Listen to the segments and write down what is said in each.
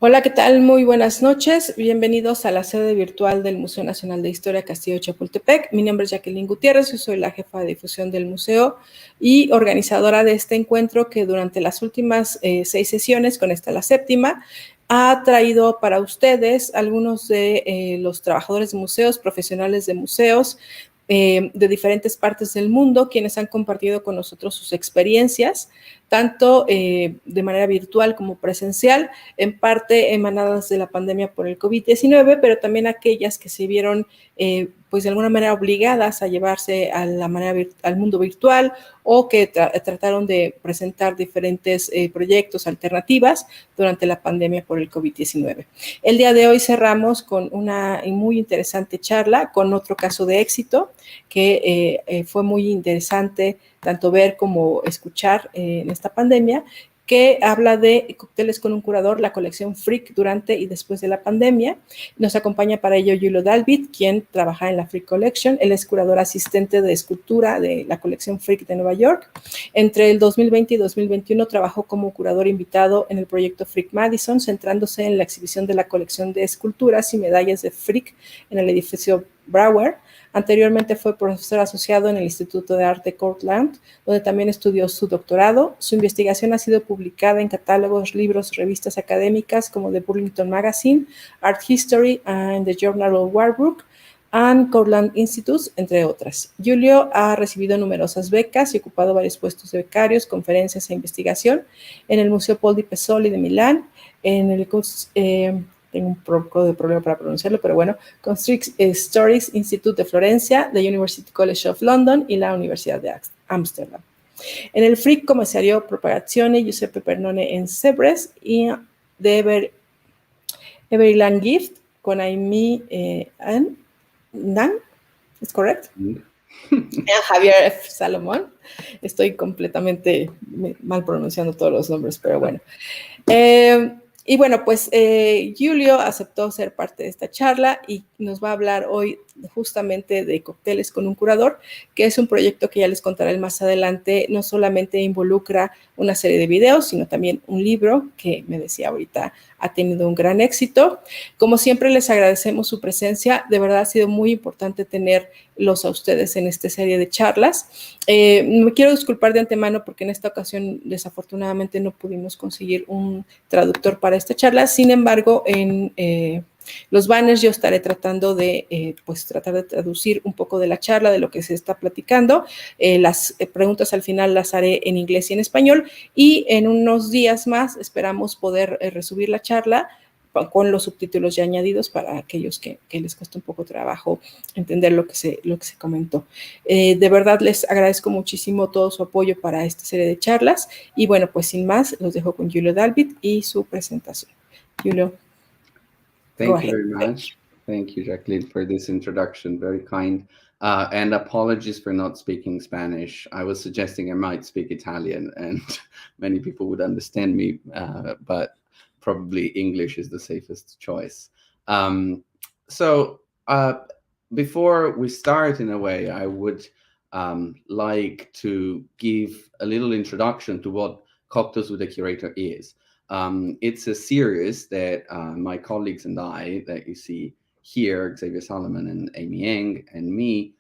Hola, ¿qué tal? Muy buenas noches. Bienvenidos a la sede virtual del Museo Nacional de Historia Castillo de Chapultepec. Mi nombre es Jacqueline Gutiérrez, yo soy la jefa de difusión del museo y organizadora de este encuentro que durante las últimas 6 sesiones, con esta la séptima, ha traído para ustedes algunos de los trabajadores de museos, profesionales de museos, de diferentes partes del mundo, quienes han compartido con nosotros sus experiencias, tanto de manera virtual como presencial, en parte emanadas de la pandemia por el COVID-19, pero también aquellas que se vieron pues de alguna manera obligadas a llevarse a la manera al mundo virtual o que trataron de presentar diferentes proyectos, alternativas durante la pandemia por el COVID-19. El día de hoy cerramos con una muy interesante charla con otro caso de éxito que fue muy interesante tanto ver como escuchar en esta pandemia, que habla de Cócteles con un curador, la colección Frick durante y después de la pandemia. Nos acompaña para ello Giulio Dalvit, quien trabaja en la Frick Collection. Él es curador asistente de escultura de la colección Frick de Nueva York. Entre el 2020 y 2021 trabajó como curador invitado en el proyecto Frick Madison, centrándose en la exhibición de la colección de esculturas y medallas de Frick en el edificio Brauer. Anteriormente fue profesor asociado en el Instituto de Arte Cortland, donde también estudió su doctorado. Su investigación ha sido publicada en catálogos, libros, revistas académicas como The Burlington Magazine, Art History and the Journal of Warburg and Cortland Institute, entre otras. Giulio ha recibido numerosas becas y ocupado varios puestos de becarios, conferencias e investigación en el Museo Paul di Pezzoli de Milán, en el tengo un poco de problema para pronunciarlo, pero bueno, Constrict Stories Institute de Florencia, the University College of London y la Universidad de Ámsterdam. En el Frick comisarió Preparazione Giuseppe Pernone en Sebres y de Everyland Gift con Aimee Nan, ¿es correcto? Javier F. Salomón. Estoy completamente mal pronunciando todos los nombres, pero bueno. Y bueno, pues Giulio aceptó ser parte de esta charla y nos va a hablar hoy justamente de Cócteles con un curador, que es un proyecto que ya les contaré más adelante. No solamente involucra una serie de videos, sino también un libro que me decía ahorita ha tenido un gran éxito. Como siempre, les agradecemos su presencia. De verdad ha sido muy importante tenerlos a ustedes en esta serie de charlas. Me quiero disculpar de antemano porque en esta ocasión desafortunadamente no pudimos conseguir un traductor para esta charla. Sin embargo, en los banners yo estaré tratando de tratar de traducir un poco de la charla, de lo que se está platicando. Las preguntas al final las haré en inglés y en español, y en unos días más esperamos poder resubir la charla con los subtítulos ya añadidos para aquellos que les cuesta un poco trabajo entender lo que se comentó. De verdad les agradezco muchísimo todo su apoyo para esta serie de charlas, y bueno, pues sin más, los dejo con Giulio Dalvit y su presentación. Giulio. Thank you very much. Thank you, Jacqueline, for this introduction. Very kind. And apologies for not speaking Spanish. I was suggesting I might speak Italian, and many people would understand me, but probably English is the safest choice. Before we start, in a way, I would like to give a little introduction to what Cocktails with a Curator is. It's a series that my colleagues and I, that you see here, Xavier Solomon and Amy Eng and me,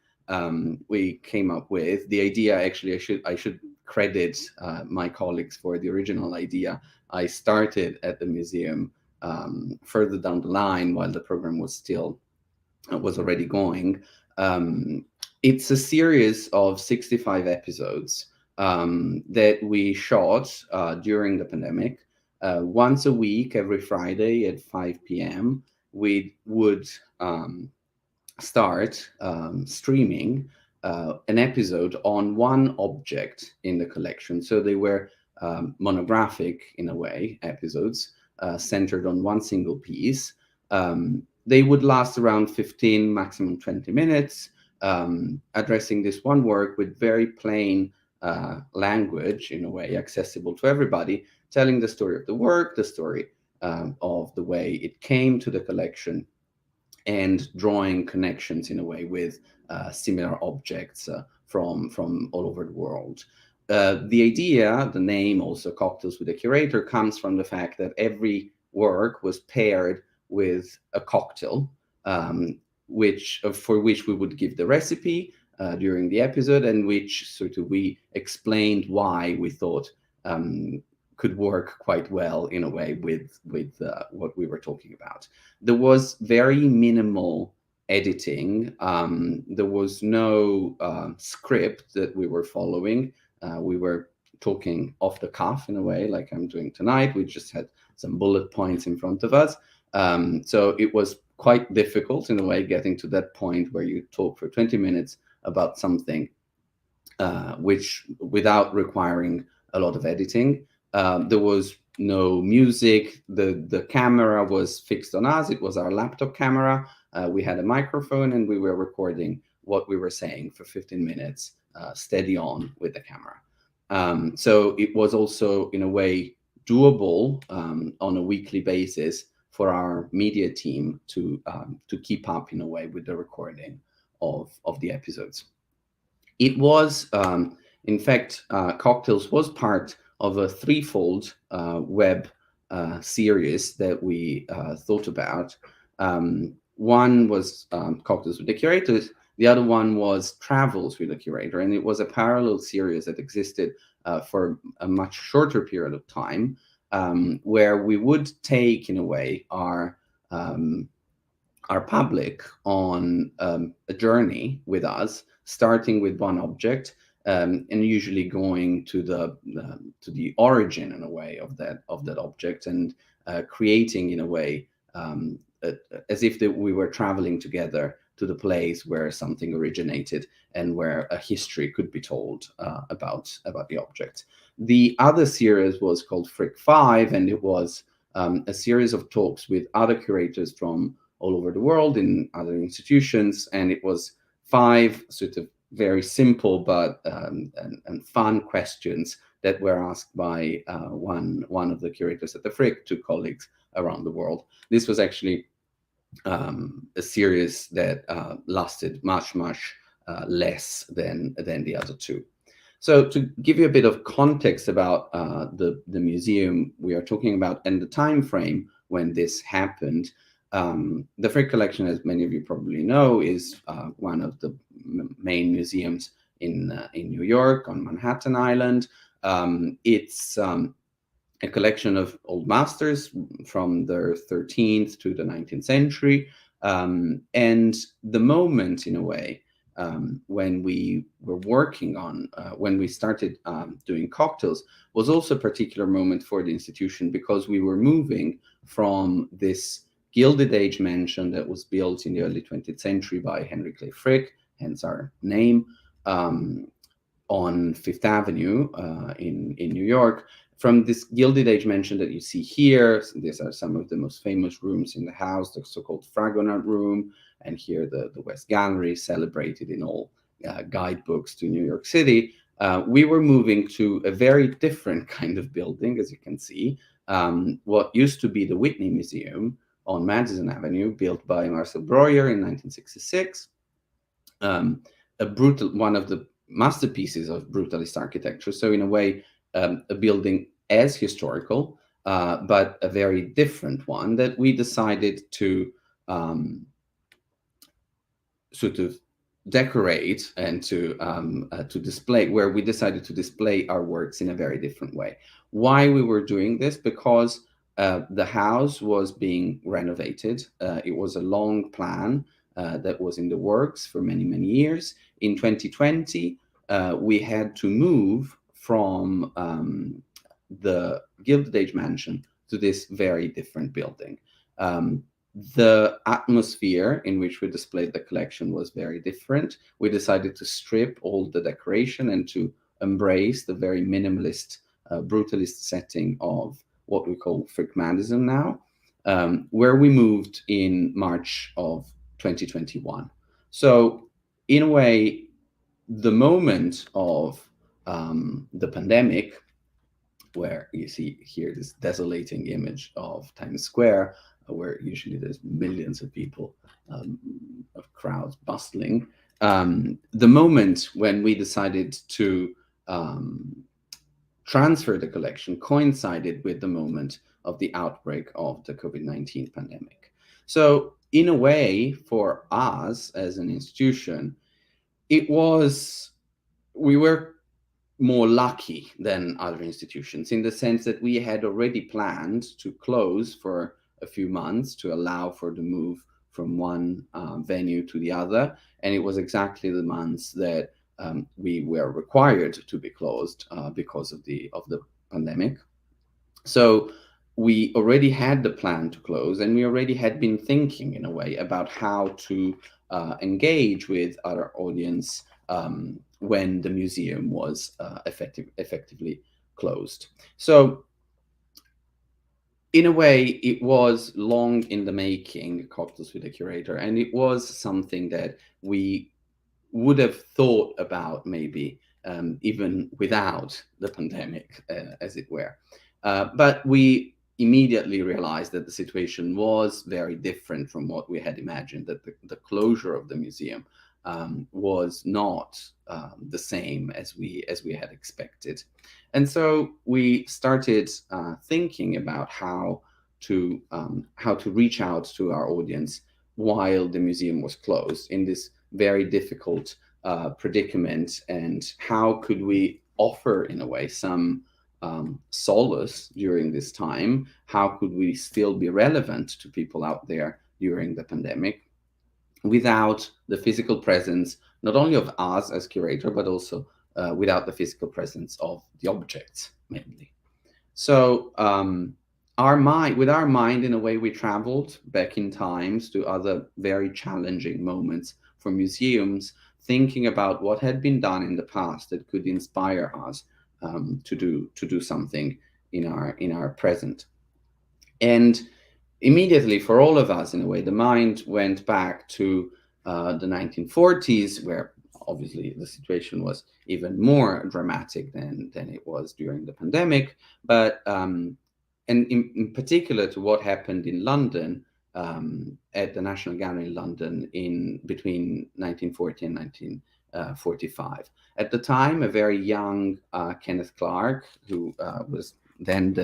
we came up with. The idea, actually, I should credit my colleagues for the original idea. I started at the museum further down the line while the program was already going. It's a series of 65 episodes that we shot during the pandemic. Once a week, every Friday at 5 p.m., we would start streaming an episode on one object in the collection. So they were monographic, in a way, episodes centered on one single piece. They would last around 15, maximum 20 minutes, addressing this one work with very plain language, in a way, accessible to everybody, telling the story of the work, the story of the way it came to the collection, and drawing connections, in a way, with similar objects from all over the world. The idea, the name also, Cocktails with a Curator, comes from the fact that every work was paired with a cocktail, for which we would give the recipe during the episode, and which sort of we explained why we thought could work quite well in a way with what we were talking about. There was very minimal editing. There was no script that we were following. We were talking off the cuff in a way, like I'm doing tonight. We just had some bullet points in front of us. So it was quite difficult in a way, getting to that point where you talk for 20 minutes about something which without requiring a lot of editing. There was no music. The camera was fixed on us. It was our laptop camera. We had a microphone, and we were recording what we were saying for 15 minutes, steady on with the camera. So it was also, in a way, doable on a weekly basis for our media team to keep up in a way with the recording of the episodes. It was, in fact, Cocktails was part of a threefold web series that we thought about. One was Cocktails with the Curators. The other one was Travels with the Curator, and it was a parallel series that existed for a much shorter period of time, where we would take, in a way, our public on a journey with us, starting with one object, and usually going to the origin, in a way, of that object, and creating, in a way, as if we were traveling together to the place where something originated and where a history could be told about the object. The other series was called Frick 5, and it was a series of talks with other curators from all over the world in other institutions, and it was 5 sort of very simple but and fun questions that were asked by one of the curators at the Frick to colleagues around the world. This was actually a series that lasted much less than the other 2. So to give you a bit of context about the museum we are talking about and the time frame when this happened, the Frick collection, as many of you probably know, is one of the main museums in New York on Manhattan Island. It's a collection of old masters from the 13th to the 19th century. And the moment, in a way, when we were working on, when we started doing Cocktails, was also a particular moment for the institution, because we were moving from this Gilded Age mansion that was built in the early 20th century by Henry Clay Frick, hence our name, on Fifth Avenue in New York. From this Gilded Age mansion that you see here, these are some of the most famous rooms in the house, the so-called Fragonard Room, and here the West Gallery, celebrated in all guidebooks to New York City. We were moving to a very different kind of building, as you can see, what used to be the Whitney Museum on Madison Avenue, built by Marcel Breuer in 1966. One of the masterpieces of brutalist architecture. So in a way, a building as historical, but a very different one that we decided to sort of decorate and to display, where we decided to display our works in a very different way. Why we were doing this? Because the house was being renovated. It was a long plan that was in the works for many years. In 2020, we had to move from the Gilded Age mansion to this very different building. The atmosphere in which we displayed the collection was very different. We decided to strip all the decoration and to embrace the very minimalist, brutalist setting of what we call Frick Madison now, where we moved in March of 2021. So in a way, the moment of the pandemic, where you see here this desolating image of Times Square, where usually there's millions of people, of crowds bustling. The moment when we decided to transfer the collection coincided with the moment the outbreak of the COVID-19 pandemic. So in a way, for us as an institution, we were more lucky than other institutions in the sense that we had already planned to close for a few months to allow for the move from one venue to the other. And it was exactly the months that we were required to be closed because of the pandemic. So we already had the plan to close, and we already had been thinking in a way about how to engage with our audience when the museum was effectively closed. So in a way, it was long in the making, Cocktails with a Curator, and it was something that we would have thought about maybe even without the pandemic, as it were. But we immediately realized that the situation was very different from what we had imagined, that the closure of the museum was not the same as we had expected. And so we started thinking about how to reach out to our audience while the museum was closed in this very difficult predicament, and how could we offer, in a way, some solace during this time? How could we still be relevant to people out there during the pandemic without the physical presence, not only of us as curator, but also without the physical presence of the objects, mainly. So with our mind, in a way, we traveled back in times to other very challenging moments for museums, thinking about what had been done in the past that could inspire us to do something in our present. And immediately, for all of us, in a way, the mind went back to the 1940s, where obviously the situation was even more dramatic than it was during the pandemic. But and in particular to what happened in London, at the National Gallery in London between 1940 and 1945. At the time, a very young Kenneth Clark, who was then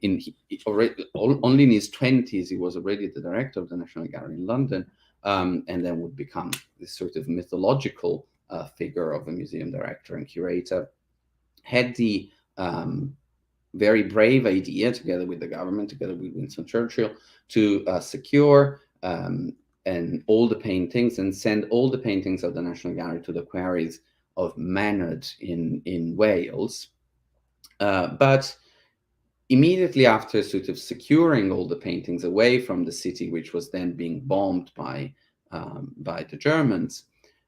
only in his 20s, he was already the director of the National Gallery in London, and then would become this sort of mythological figure of a museum director and curator, had the very brave idea, together with the government, together with Winston Churchill, to secure and all the paintings and send all the paintings of the National Gallery to the quarries of Maynard in Wales. But immediately after sort of securing all the paintings away from the city, which was then being bombed by the Germans,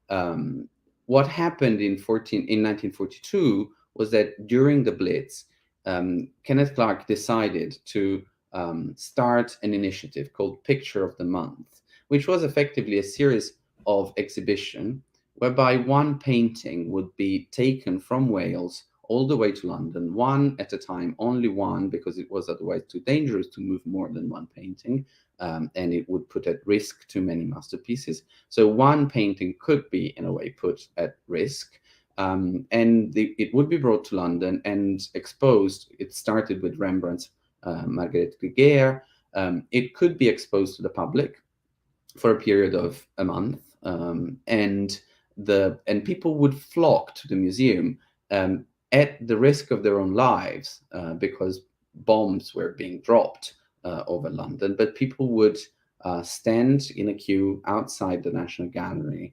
what happened in 1942 was that during the Blitz, Kenneth Clark decided to start an initiative called Picture of the Month, which was effectively a series of exhibition whereby one painting would be taken from Wales all the way to London, one at a time, only one, because it was otherwise too dangerous to move more than one painting, and it would put at risk too many masterpieces. So one painting could be, in a way, put at risk, and it would be brought to London and exposed. It started with Rembrandt's Marguerite Giguère. It could be exposed to the public for a period of a month, and people would flock to the museum at the risk of their own lives, because bombs were being dropped over London. But people would stand in a queue outside the National Gallery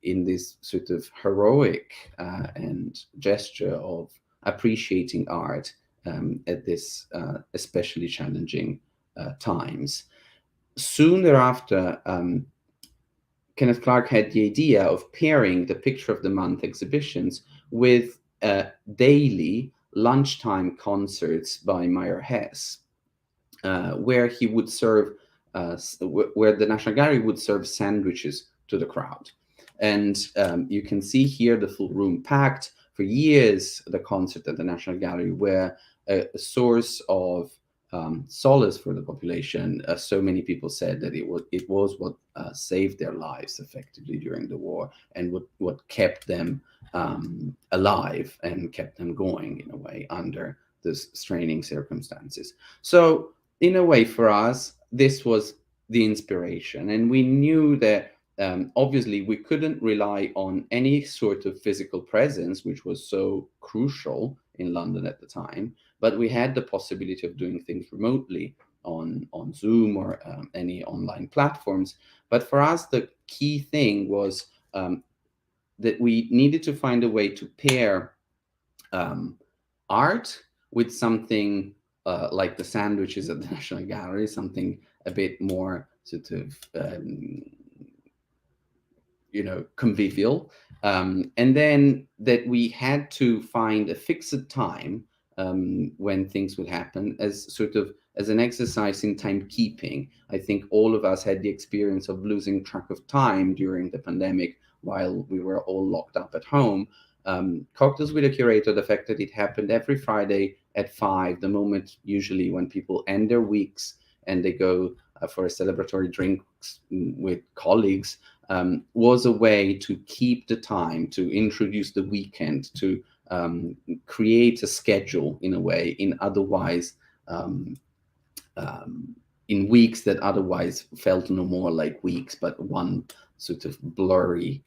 in this sort of heroic and gesture of appreciating art at this especially challenging times. Soon thereafter, Kenneth Clark had the idea of pairing the Picture of the Month exhibitions with daily lunchtime concerts by Meyer Hess, where he would serve, where the National Gallery would serve sandwiches to the crowd. And you can see here the full room packed. For years, the concert at the National Gallery were a source of solace for the population. So many people said that it was what saved their lives effectively during the war, and what kept them alive and kept them going, in a way, under those straining circumstances. So in a way, for us, this was the inspiration, and we knew that obviously we couldn't rely on any sort of physical presence, which was so crucial in London at the time, but we had the possibility of doing things remotely on Zoom or any online platforms. But for us, the key thing was that we needed to find a way to pair art with something like the sandwiches at the National Gallery, something a bit more sort of convivial, and then that we had to find a fixed time when things would happen, as sort of as an exercise in timekeeping. I think all of us had the experience of losing track of time during the pandemic while we were all locked up at home. Cocktails with a Curator, the fact that it happened every Friday at 5, the moment usually when people end their weeks and they go for a celebratory drinks with colleagues, was a way to keep the time, to introduce the weekend, to create a schedule in a way, in weeks that otherwise felt no more like weeks, but one sort of blurry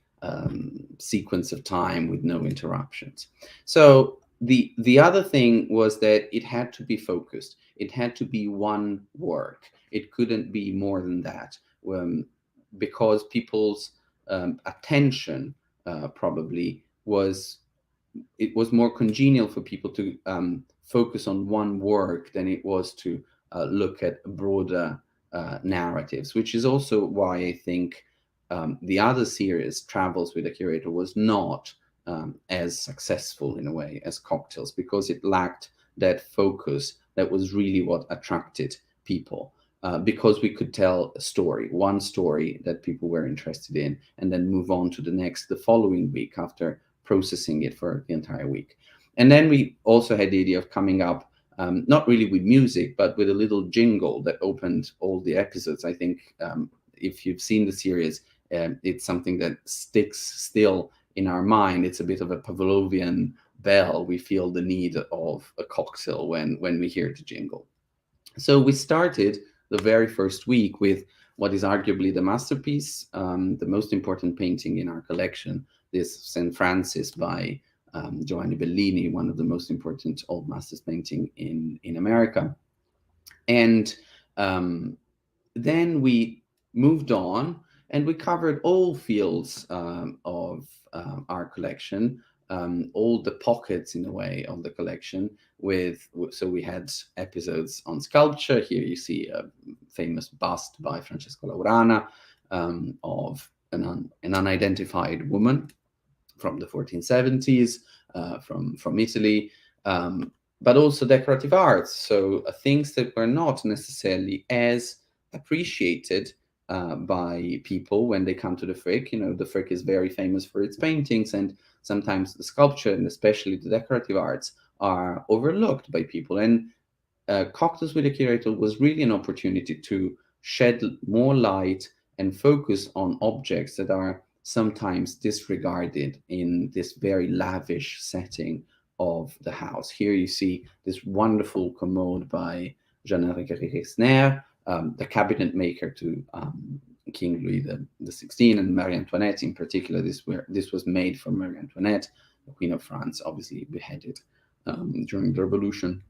sequence of time with no interruptions. So the other thing was that it had to be focused. It had to be one work. It couldn't be more than that, because people's attention probably was more congenial for people to focus on one work than it was to look at broader narratives, which is also why I think the other series, Travels with a Curator, was not as successful in a way as Cocktails, because it lacked that focus that was really what attracted people. Because we could tell a story, one story that people were interested in, and then move on to the next the following week after processing it for the entire week. And then we also had the idea of coming up, not really with music, but with a little jingle that opened all the episodes. I think if you've seen the series, it's something that sticks still in our mind. It's a bit of a Pavlovian bell. We feel the need of a cocktail when we hear the jingle. So we started the very first week with what is arguably the masterpiece, the most important painting in our collection, this St. Francis by Giovanni Bellini, one of the most important Old Masters painting in America. And then we moved on and we covered all fields of our collection, all the pockets in a way of the collection. So we had episodes on sculpture. Here you see a famous bust by Francesco Laurana of an unidentified woman from the 1470s, from Italy, but also decorative arts. So things that were not necessarily as appreciated by people when they come to the Frick. The Frick is very famous for its paintings, and sometimes the sculpture and especially the decorative arts are overlooked by people. And Cocktails with a Curator was really an opportunity to shed more light and focus on objects that are sometimes disregarded in this very lavish setting of the house. Here you see this wonderful commode by Jean-Henri Carré-Gesner, the cabinet maker to King Louis the 16th and Marie Antoinette in particular. This was made for Marie Antoinette, the Queen of France, obviously beheaded during the Revolution.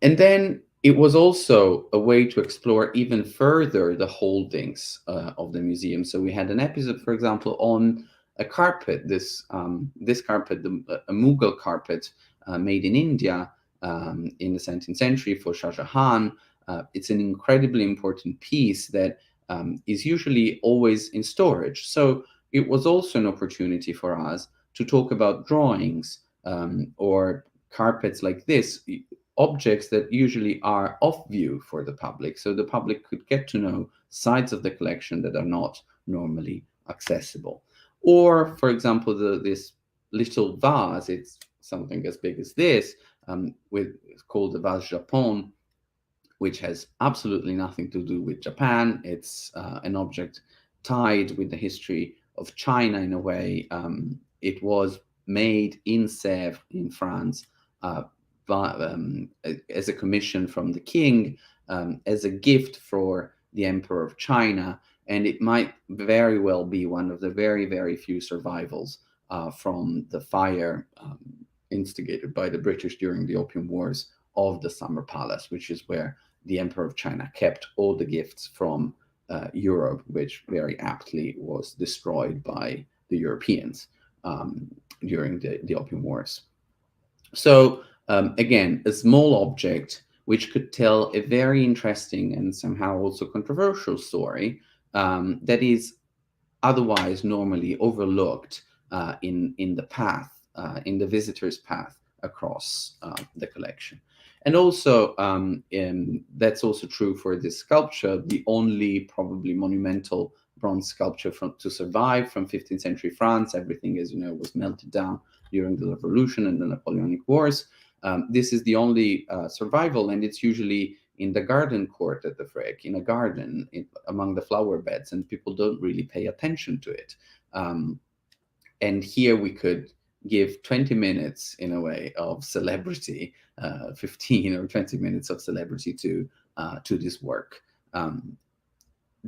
And then it was also a way to explore even further the holdings of the museum. So we had an episode, for example, on a carpet. This carpet, a Mughal carpet made in India in the 17th century for Shah Jahan. It's an incredibly important piece that is usually always in storage. So it was also an opportunity for us to talk about drawings or carpets like this, objects that usually are off view for the public. So the public could get to know sides of the collection that are not normally accessible. Or, for example, this little vase, it's something as big as this, it's called the vase Japon, which has absolutely nothing to do with Japan. It's an object tied with the history of China in a way. It was made in Sèvres in France as a commission from the king, as a gift for the Emperor of China, and it might very well be one of the very, very few survivals from the fire instigated by the British during the Opium Wars of the Summer Palace, which is where the Emperor of China kept all the gifts from Europe, which very aptly was destroyed by the Europeans during the Opium Wars. So again, a small object which could tell a very interesting and somehow also controversial story that is otherwise normally overlooked in the path, in the visitor's path across the collection. And also, that's also true for this sculpture, the only probably monumental bronze sculpture to survive from 15th century France. Everything, as you know, was melted down during the Revolution and the Napoleonic Wars. This is the only survival, and it's usually in the garden court at the Frick, in a garden among the flower beds, and people don't really pay attention to it. And here we could give 20 minutes in a way of celebrity, 15 or 20 minutes of celebrity to this work.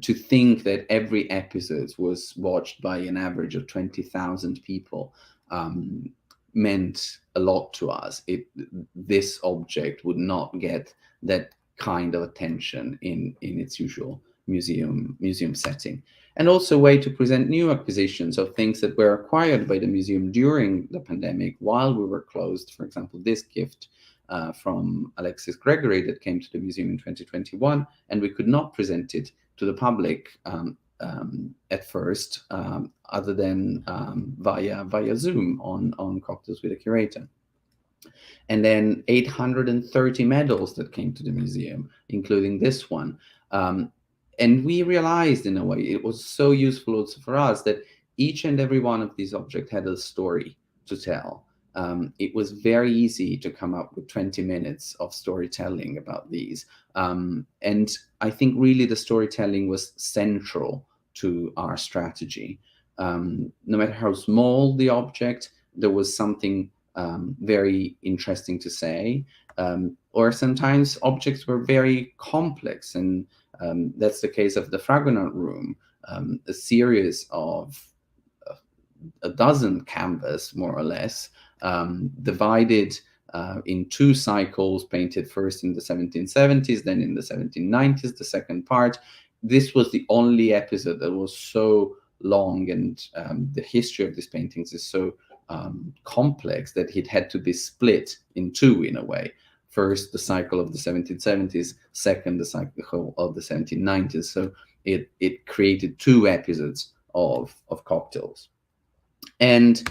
To think that every episode was watched by an average of 20,000 people meant a lot to us. This object would not get that kind of attention in its usual museum setting. And also a way to present new acquisitions of things that were acquired by the museum during the pandemic while we were closed. For example, this gift from Alexis Gregory that came to the museum in 2021, and we could not present it to the public at first, other than via Zoom on Cocktails with a Curator. And then 830 medals that came to the museum, including this one. And we realized, in a way, it was so useful also for us that each and every one of these objects had a story to tell. It was very easy to come up with 20 minutes of storytelling about these. And I think really the storytelling was central to our strategy. No matter how small the object, there was something very interesting to say. Or sometimes objects were very complex, and that's the case of the Fragonard Room, a series of a dozen canvas, more or less, divided in two cycles, painted first in the 1770s, then in the 1790s, the second part. This was the only episode that was so long, and the history of these paintings is so complex that it had to be split in two, in a way. First, the cycle of the 1770s, second, the cycle of the 1790s. So it created two episodes of Cocktails. And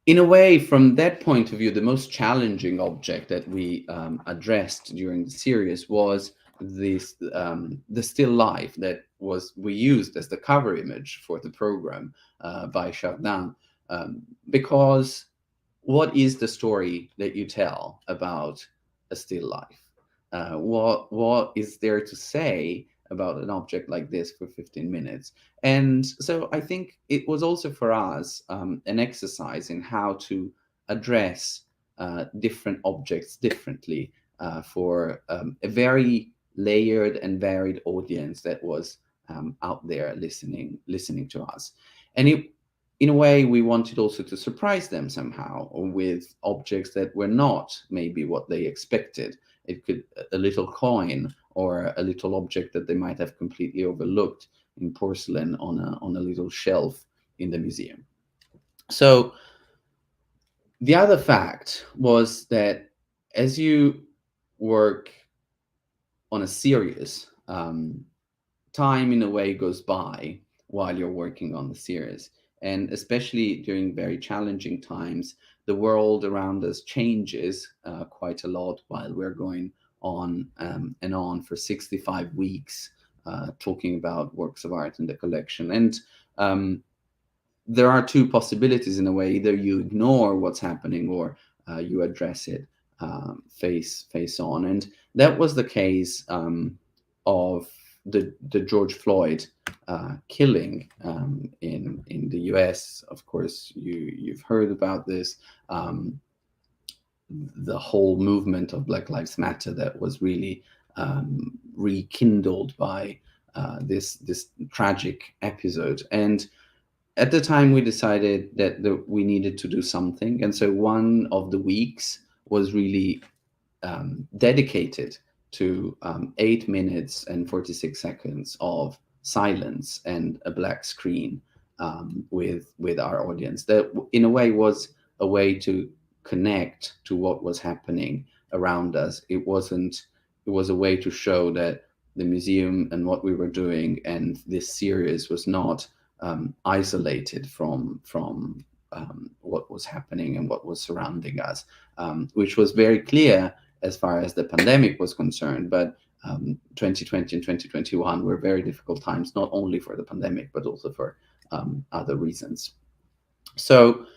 in a way, from that point of view, the most challenging object that we addressed during the series was this the still life that we used as the cover image for the program by Chardin, because what is the story that you tell about a still life? What is there to say about an object like this for 15 minutes? And so I think it was also for us an exercise in how to address different objects differently for a very layered and varied audience that was out there listening to us. And in a way, we wanted also to surprise them somehow with objects that were not maybe what they expected. It could a little coin or a little object that they might have completely overlooked in porcelain on a little shelf in the museum. So the other fact was that as you work on a series, time in a way goes by while you're working on the series. And especially during very challenging times, the world around us changes quite a lot while we're going on and on for 65 weeks, talking about works of art in the collection. And there are two possibilities in a way: either you ignore what's happening or you address it face on. And that was the case of the George Floyd killing in the US. Of course, you've heard about this. the whole movement of Black Lives Matter that was really rekindled by this tragic episode. And at the time, we decided that we needed to do something, and so one of the weeks was really dedicated to 8 minutes and 46 seconds of silence and a black screen with our audience. That, in a way, was a way to connect to what was happening around us. It was a way to show that the museum and what we were doing and this series was not isolated from what was happening and what was surrounding us, which was very clear as far as the pandemic was concerned. But 2020 and 2021 were very difficult times, not only for the pandemic, but also for other reasons. So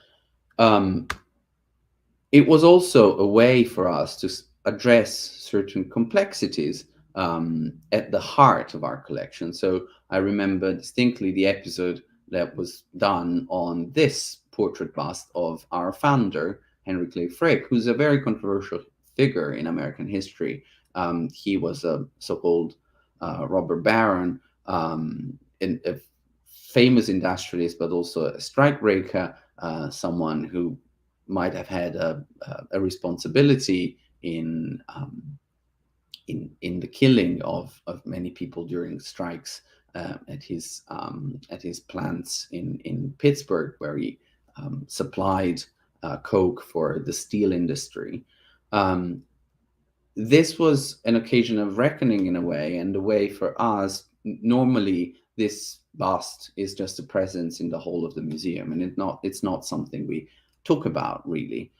it was also a way for us to address certain complexities at the heart of our collection. So I remember distinctly the episode that was done on this portrait bust of our founder, Henry Clay Frick, who's a very controversial figure in American history. He was a so-called robber baron, a famous industrialist, but also a strikebreaker, someone who might have had a responsibility in the killing of many people during strikes at his plants in Pittsburgh, where he supplied coke for the steel industry. This was an occasion of reckoning in a way, and a way for us. Normally, this bust is just a presence in the whole of the museum, and it's not something we talk about really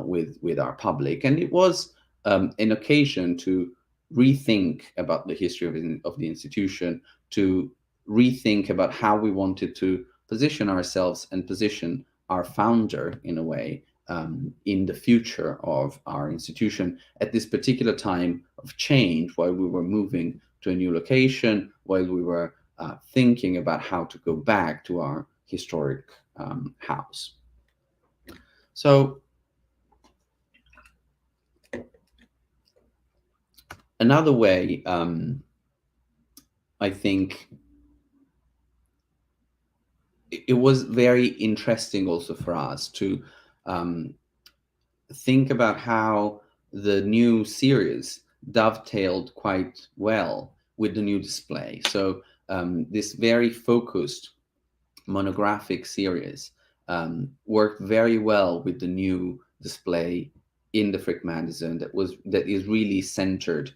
with our public. And it was an occasion to rethink about the history of the institution, to rethink about how we wanted to position ourselves and position our founder in a way in the future of our institution at this particular time of change, while we were moving to a new location, while we were thinking about how to go back to our historic house. So another way, I think it was very interesting also for us to think about how the new series dovetailed quite well with the new display. So this very focused monographic series worked very well with the new display in the Frick magazine that is really centered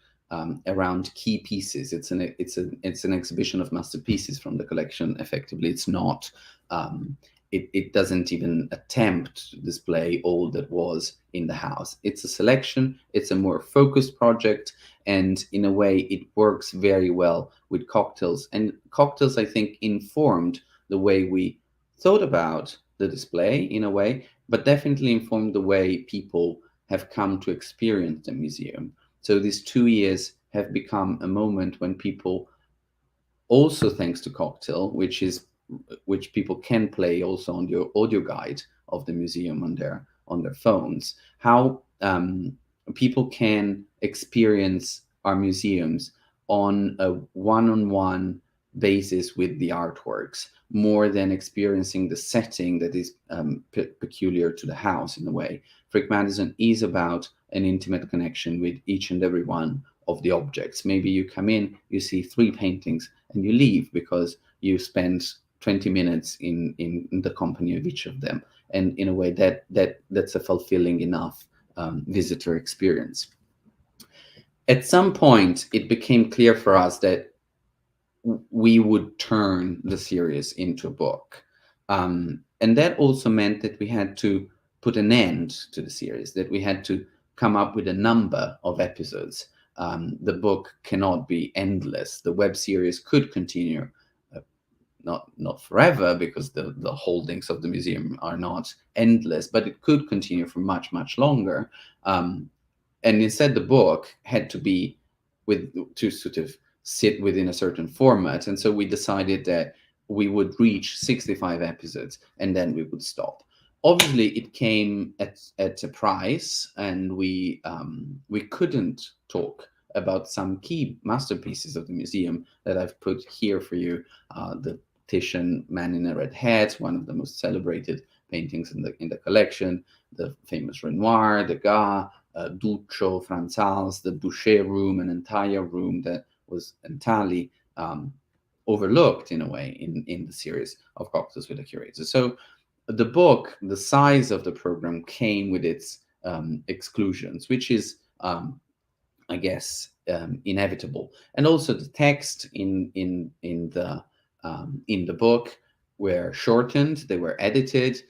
around key pieces. It's an exhibition of masterpieces from the collection. Effectively, it's not. It doesn't even attempt to display all that was in the house. It's a selection. It's a more focused project, and in a way, it works very well with Cocktails. And Cocktails, I think, informed the way we thought about the display in a way, but definitely informed the way people have come to experience the museum. So these 2 years have become a moment when people, also thanks to Cocktail, which people can play also on the audio guide of the museum on their phones, how people can experience our museums on a one-on-one basis with the artworks, more than experiencing the setting that is peculiar to the house in a way. Frick Madison is about an intimate connection with each and every one of the objects. Maybe you come in, you see 3 paintings, and you leave because you spent 20 minutes in the company of each of them. And in a way that's a fulfilling enough visitor experience. At some point, it became clear for us that we would turn the series into a book. And that also meant that we had to put an end to the series, that we had to come up with a number of episodes. The book cannot be endless. The web series could continue, not forever, because the holdings of the museum are not endless, but it could continue for much, much longer. And instead, the book had to sort of sit within a certain format. And so we decided that we would reach 65 episodes and then we would stop. Obviously, it came at a price, and we couldn't talk about some key masterpieces of the museum that I've put here for you. The Titian Man in a Red Hat, one of the most celebrated paintings in the collection. The famous Renoir, Degas, Duccio, Franz Hals, the Boucher room, an entire room that was entirely overlooked in a way in the series of Cocktails with the Curator. So the book, the size of the program came with its exclusions, which is, I guess, inevitable. And also the text in the book were shortened, they were edited,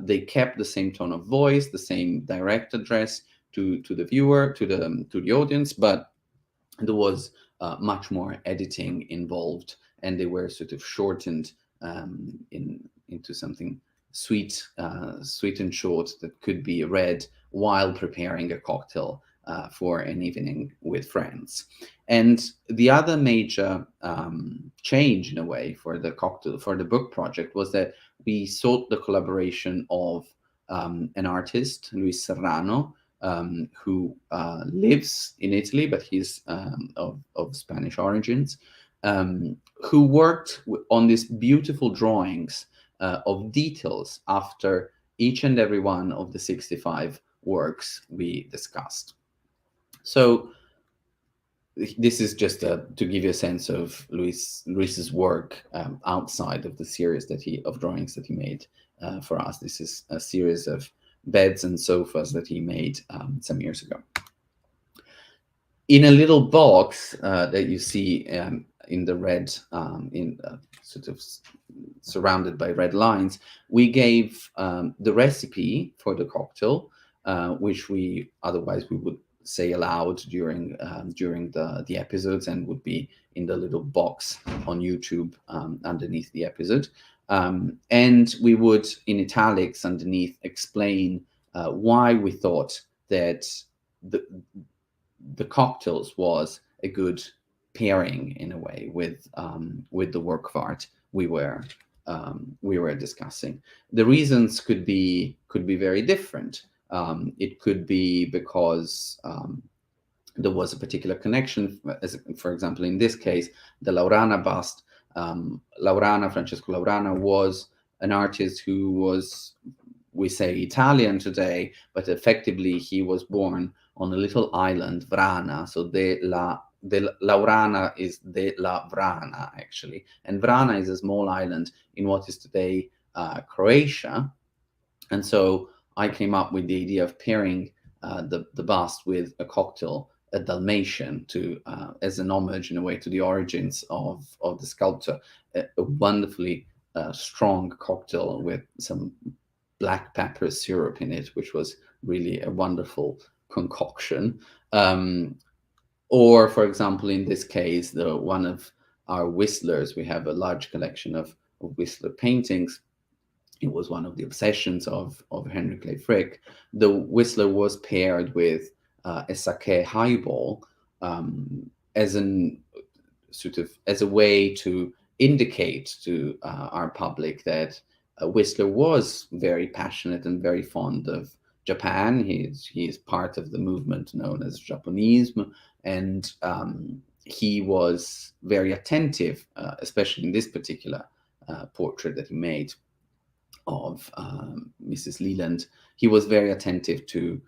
they kept the same tone of voice, the same direct address to the viewer, to the audience, but there was much more editing involved, and they were sort of shortened into something sweet and short that could be read while preparing a cocktail for an evening with friends. And the other major change, in a way, for the book project was that we sought the collaboration of an artist, Luis Serrano, who lives in Italy, but he's of Spanish origins, who worked on these beautiful drawings of details after each and every one of the 65 works we discussed. So this is just to give you a sense of Luis's work outside of the series of drawings that he made for us. This is a series of beds and sofas that he made some years ago. In a little box that you see in the red, sort of surrounded by red lines, we gave the recipe for the cocktail, which otherwise we would say aloud during the episodes, and would be in the little box on YouTube underneath the episode. And we would, in italics underneath, explain why we thought that the cocktails was a good pairing, in a way, with the work of art we were discussing. The reasons could be very different. It could be because there was a particular connection, for example, in this case, the Laurana bust. Francesco Laurana was an artist who was, we say, Italian today, but effectively he was born on a little island, Vrana. So the Laurana is de la Vrana, actually. And Vrana is a small island in what is today Croatia. And so I came up with the idea of pairing the bust with a cocktail, a Dalmatian, as an homage, in a way, to the origins of the sculptor. A wonderfully strong cocktail with some black pepper syrup in it, which was really a wonderful concoction. Or, for example, in this case, one of our Whistlers, we have a large collection of Whistler paintings. It was one of the obsessions of Henry Clay Frick. The Whistler was paired with a sake highball as a way to indicate to our public that Whistler was very passionate and very fond of Japan. He is part of the movement known as Japonism, and he was very attentive, especially in this particular portrait that he made of Mrs. Leland. He was very attentive to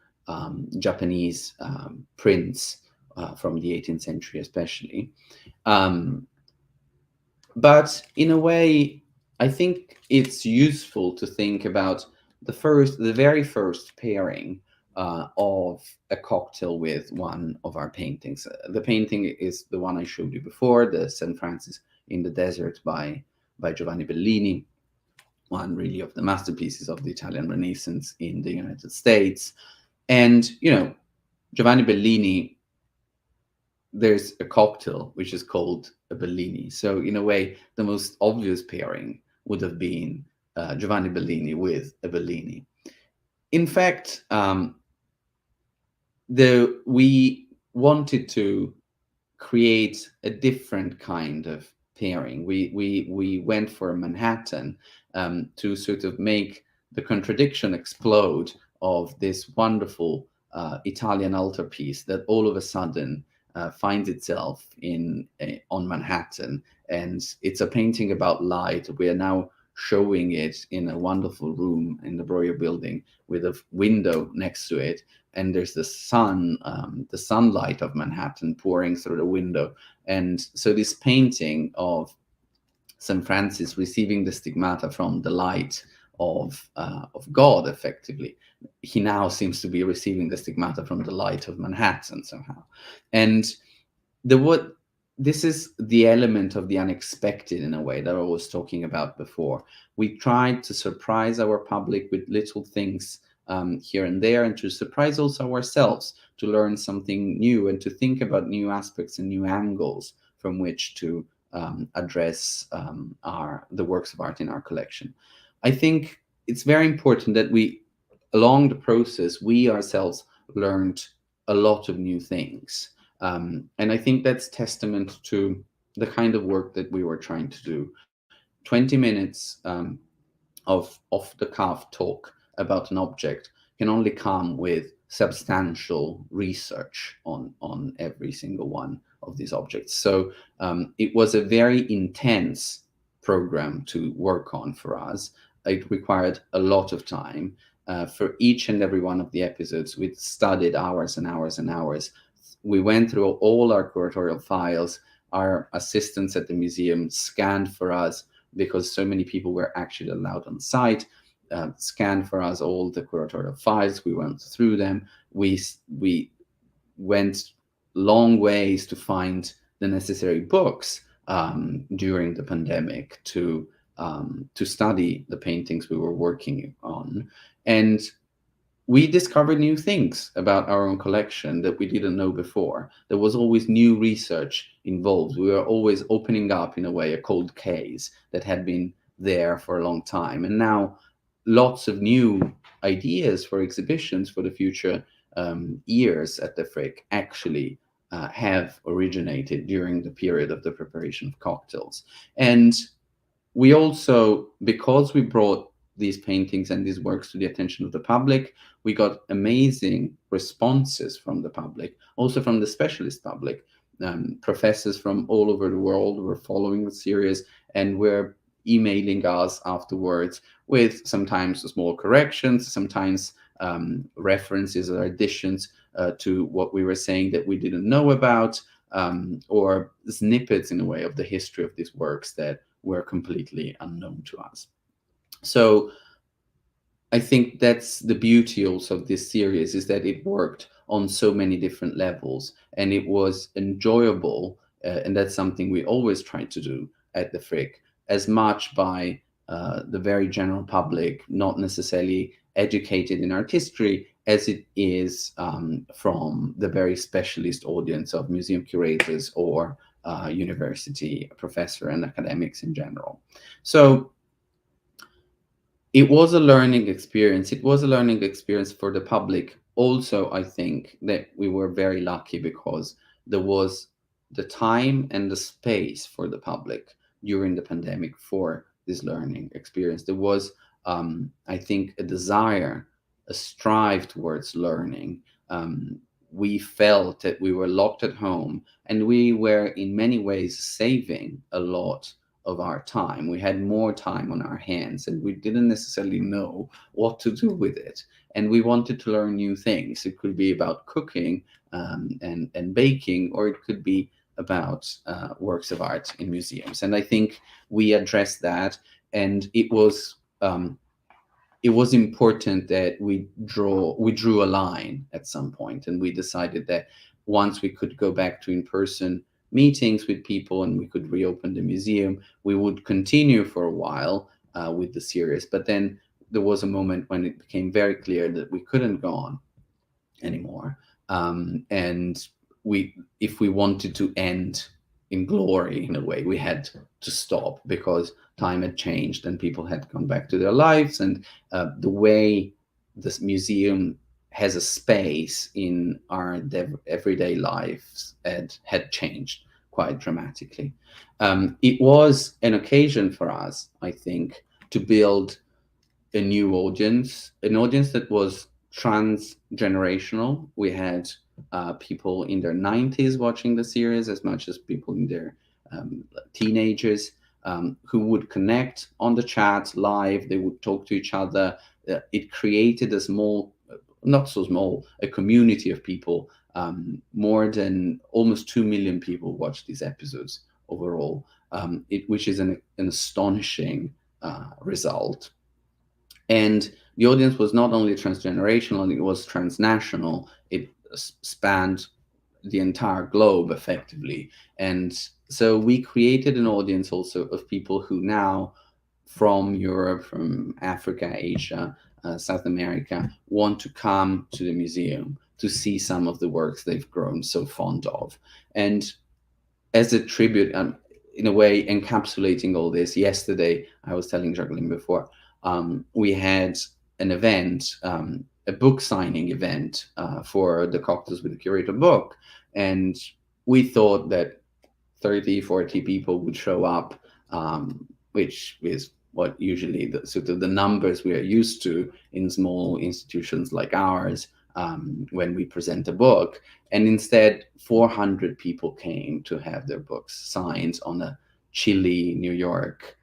Japanese prints from the 18th century, especially. But in a way, I think it's useful to think about the very first pairing of a cocktail with one of our paintings. The painting is the one I showed you before, the St. Francis in the Desert by Giovanni Bellini, one really of the masterpieces of the Italian Renaissance in the United States. And, Giovanni Bellini, there's a cocktail which is called a Bellini. So in a way, the most obvious pairing would have been Giovanni Bellini with a Bellini. In fact, we wanted to create a different kind of pairing. We went for Manhattan to sort of make the contradiction explode of this wonderful Italian altarpiece that all of a sudden finds itself on Manhattan, and it's a painting about light. We are now showing it in a wonderful room in the Breuer building with a window next to it, and there's the sun, the sunlight of Manhattan pouring through the window. And so this painting of St. Francis receiving the stigmata from the light of God, effectively, he now seems to be receiving the stigmata from the light of Manhattan somehow. And this is the element of the unexpected, in a way, that I was talking about before. We tried to surprise our public with little things here and there, and to surprise also ourselves, to learn something new and to think about new aspects and new angles from which to address the works of art in our collection. I think it's very important that along the process, we ourselves learned a lot of new things. And I think that's testament to the kind of work that we were trying to do. 20 minutes of off-the-cuff talk about an object can only come with substantial research on every single one of these objects. So it was a very intense program to work on for us. It required a lot of time. For each and every one of the episodes, we studied hours and hours and hours. We went through all our curatorial files. Our assistants at the museum scanned for us, because so many people were actually allowed on site, scanned for us all the curatorial files. We went through them. We went long ways to find the necessary books during the pandemic to study the paintings we were working on. And we discovered new things about our own collection that we didn't know before. There was always new research involved. We were always opening up, in a way, a cold case that had been there for a long time. And now lots of new ideas for exhibitions for the future years at the Frick actually have originated during the period of the preparation of Cocktails. And we also, because we brought these paintings and these works to the attention of the public, we got amazing responses from the public, also from the specialist public. Professors from all over the world were following the series and were emailing us afterwards with sometimes small corrections, sometimes references or additions to what we were saying that we didn't know about, or snippets, in a way, of the history of these works that were completely unknown to us. So I think that's the beauty also of this series, is that it worked on so many different levels, and it was enjoyable, and that's something we always try to do at the Frick, as much by the very general public, not necessarily educated in art history, as it is from the very specialist audience of museum curators or university professor and academics in general. So it was a learning experience. It was a learning experience for the public. Also, I think that we were very lucky because there was the time and the space for the public during the pandemic for this learning experience. There was, I think, a desire, a strive towards learning. We felt that we were locked at home, and we were in many ways saving a lot of our time. We had more time on our hands, and we didn't necessarily know what to do with it. And we wanted to learn new things. It could be about cooking and baking, or it could be about works of art in museums. And I think we addressed that, and it was important that we drew a line at some point, and we decided that once we could go back to in-person meetings with people and we could reopen the museum, we would continue for a while with the series. But then there was a moment when it became very clear that we couldn't go on anymore. And if we wanted to end in glory, in a way, we had to stop, because time had changed and people had gone back to their lives, and the way this museum has a space in our everyday lives had changed quite dramatically. It was an occasion for us, I think, to build a new audience, an audience that was trans-generational. We had people in their 90s watching the series as much as people in their teenagers, who would connect on the chat live. They would talk to each other. It created a small, not so small, a community of people. More than almost 2 million people watched these episodes overall, which is an astonishing result. And the audience was not only transgenerational, it was transnational. It spanned the entire globe effectively. And so we created an audience also of people who now, from Europe, from Africa, Asia, South America, want to come to the museum to see some of the works they've grown so fond of. And as a tribute, in a way, encapsulating all this, yesterday, I was telling Jacqueline before, we had an event, a book signing event for the Cócteles with the Curator book. And we thought that 30, 40 people would show up, which is what usually the sort of the numbers we are used to in small institutions like ours when we present a book. And instead, 400 people came to have their books signed on a chilly New York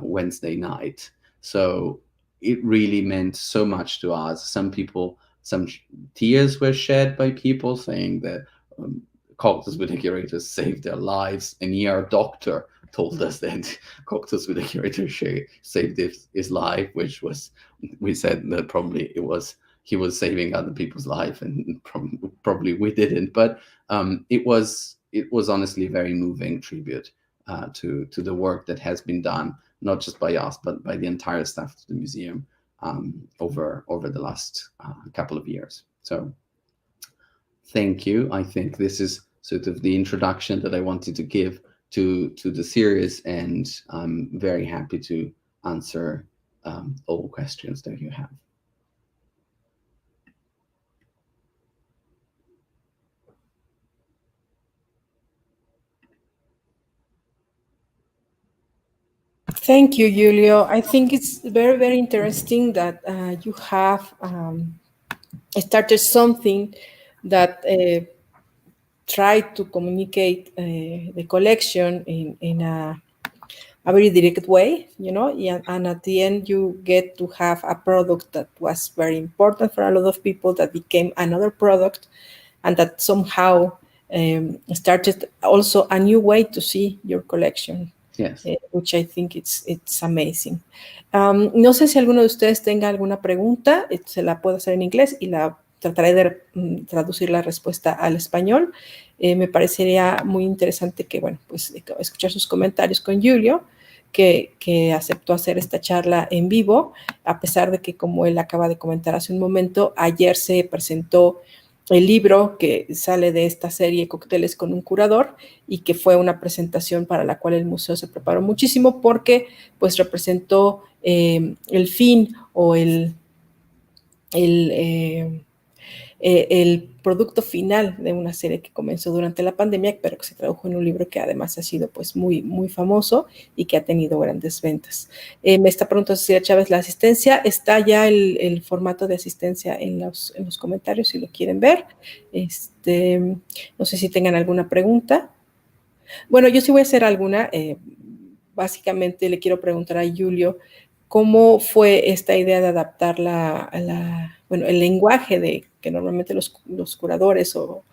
Wednesday night. So it really meant so much to us. Some tears were shed by people saying that Cócteles with the Curator saved their lives. An ER doctor told us that Cócteles with the Curator saved his life, which was, we said that probably he was saving other people's life, and probably we didn't. But it was honestly a very moving tribute to the work that has been done, not just by us, but by the entire staff of the museum over the last couple of years. So thank you. I think this is sort of the introduction that I wanted to give to the series, and I'm very happy to answer all questions that you have. Thank you, Giulio. I think it's very, very interesting that you have started something that tried to communicate the collection in a very direct way, and at the end you get to have a product that was very important for a lot of people, that became another product, and that somehow started also a new way to see your collection. Yes. Which I think it's amazing. No sé si alguno de ustedes tenga alguna pregunta, se la puedo hacer en inglés y trataré de traducir la respuesta al español. Me parecería muy interesante que, pues escuchar sus comentarios con Giulio, que aceptó hacer esta charla en vivo, a pesar de que, como él acaba de comentar hace un momento, ayer se presentó el libro que sale de esta serie Cócteles con un curador, y que fue una presentación para la cual el museo se preparó muchísimo, porque pues representó el fin o el producto final de una serie que comenzó durante la pandemia, pero que se tradujo en un libro que además ha sido pues muy, muy famoso y que ha tenido grandes ventas. Me está preguntando Cecilia Chávez, la asistencia, está ya el formato de asistencia en los comentarios si lo quieren ver. No sé si tengan alguna pregunta. Bueno, yo sí voy a hacer alguna. Básicamente le quiero preguntar a Giulio cómo fue esta idea de adaptar el lenguaje que normalmente los curadores o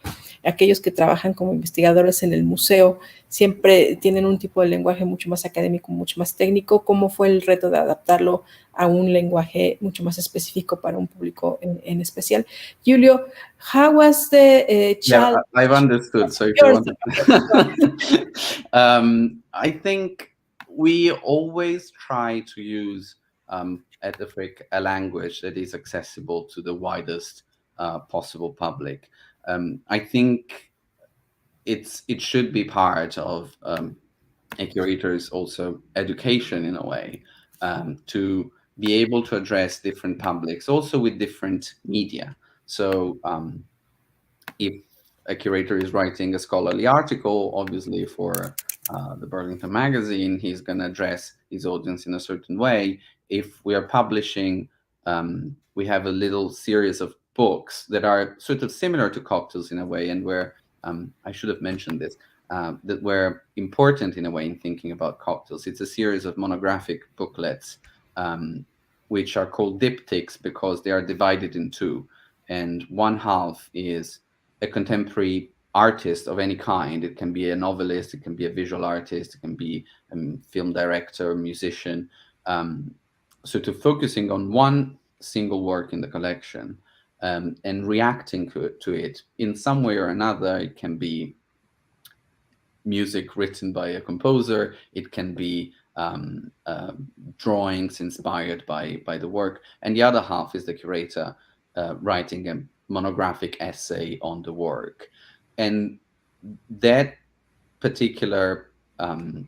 aquellos que trabajan como investigadores en el museo siempre tienen un tipo de lenguaje mucho más académico, mucho más técnico. ¿Cómo fue el reto de adaptarlo a un lenguaje mucho más específico para un público en especial? Giulio, how was the challenge? Yeah, I've understood. So if you want, I think we always try to use at the Frick a language that is accessible to the widest possible public. I think it should be part of a curator's also education in a way, to be able to address different publics, also with different media. So if a curator is writing a scholarly article, obviously for the Burlington magazine, he's going to address his audience in a certain way. if we are publishing, we have a little series of books that are sort of similar to Cocktails in a way, and where I should have mentioned this, that were important in a way in thinking about Cocktails. It's a series of monographic booklets, which are called diptychs because they are divided in two. And one half is a contemporary artist of any kind. It can be a novelist, it can be a visual artist, it can be a film director, musician, sort of focusing on one single work in the collection, and reacting to it in some way or another. It can be music written by a composer, it can be drawings inspired by the work, and the other half is the curator writing a monographic essay on the work. And that particular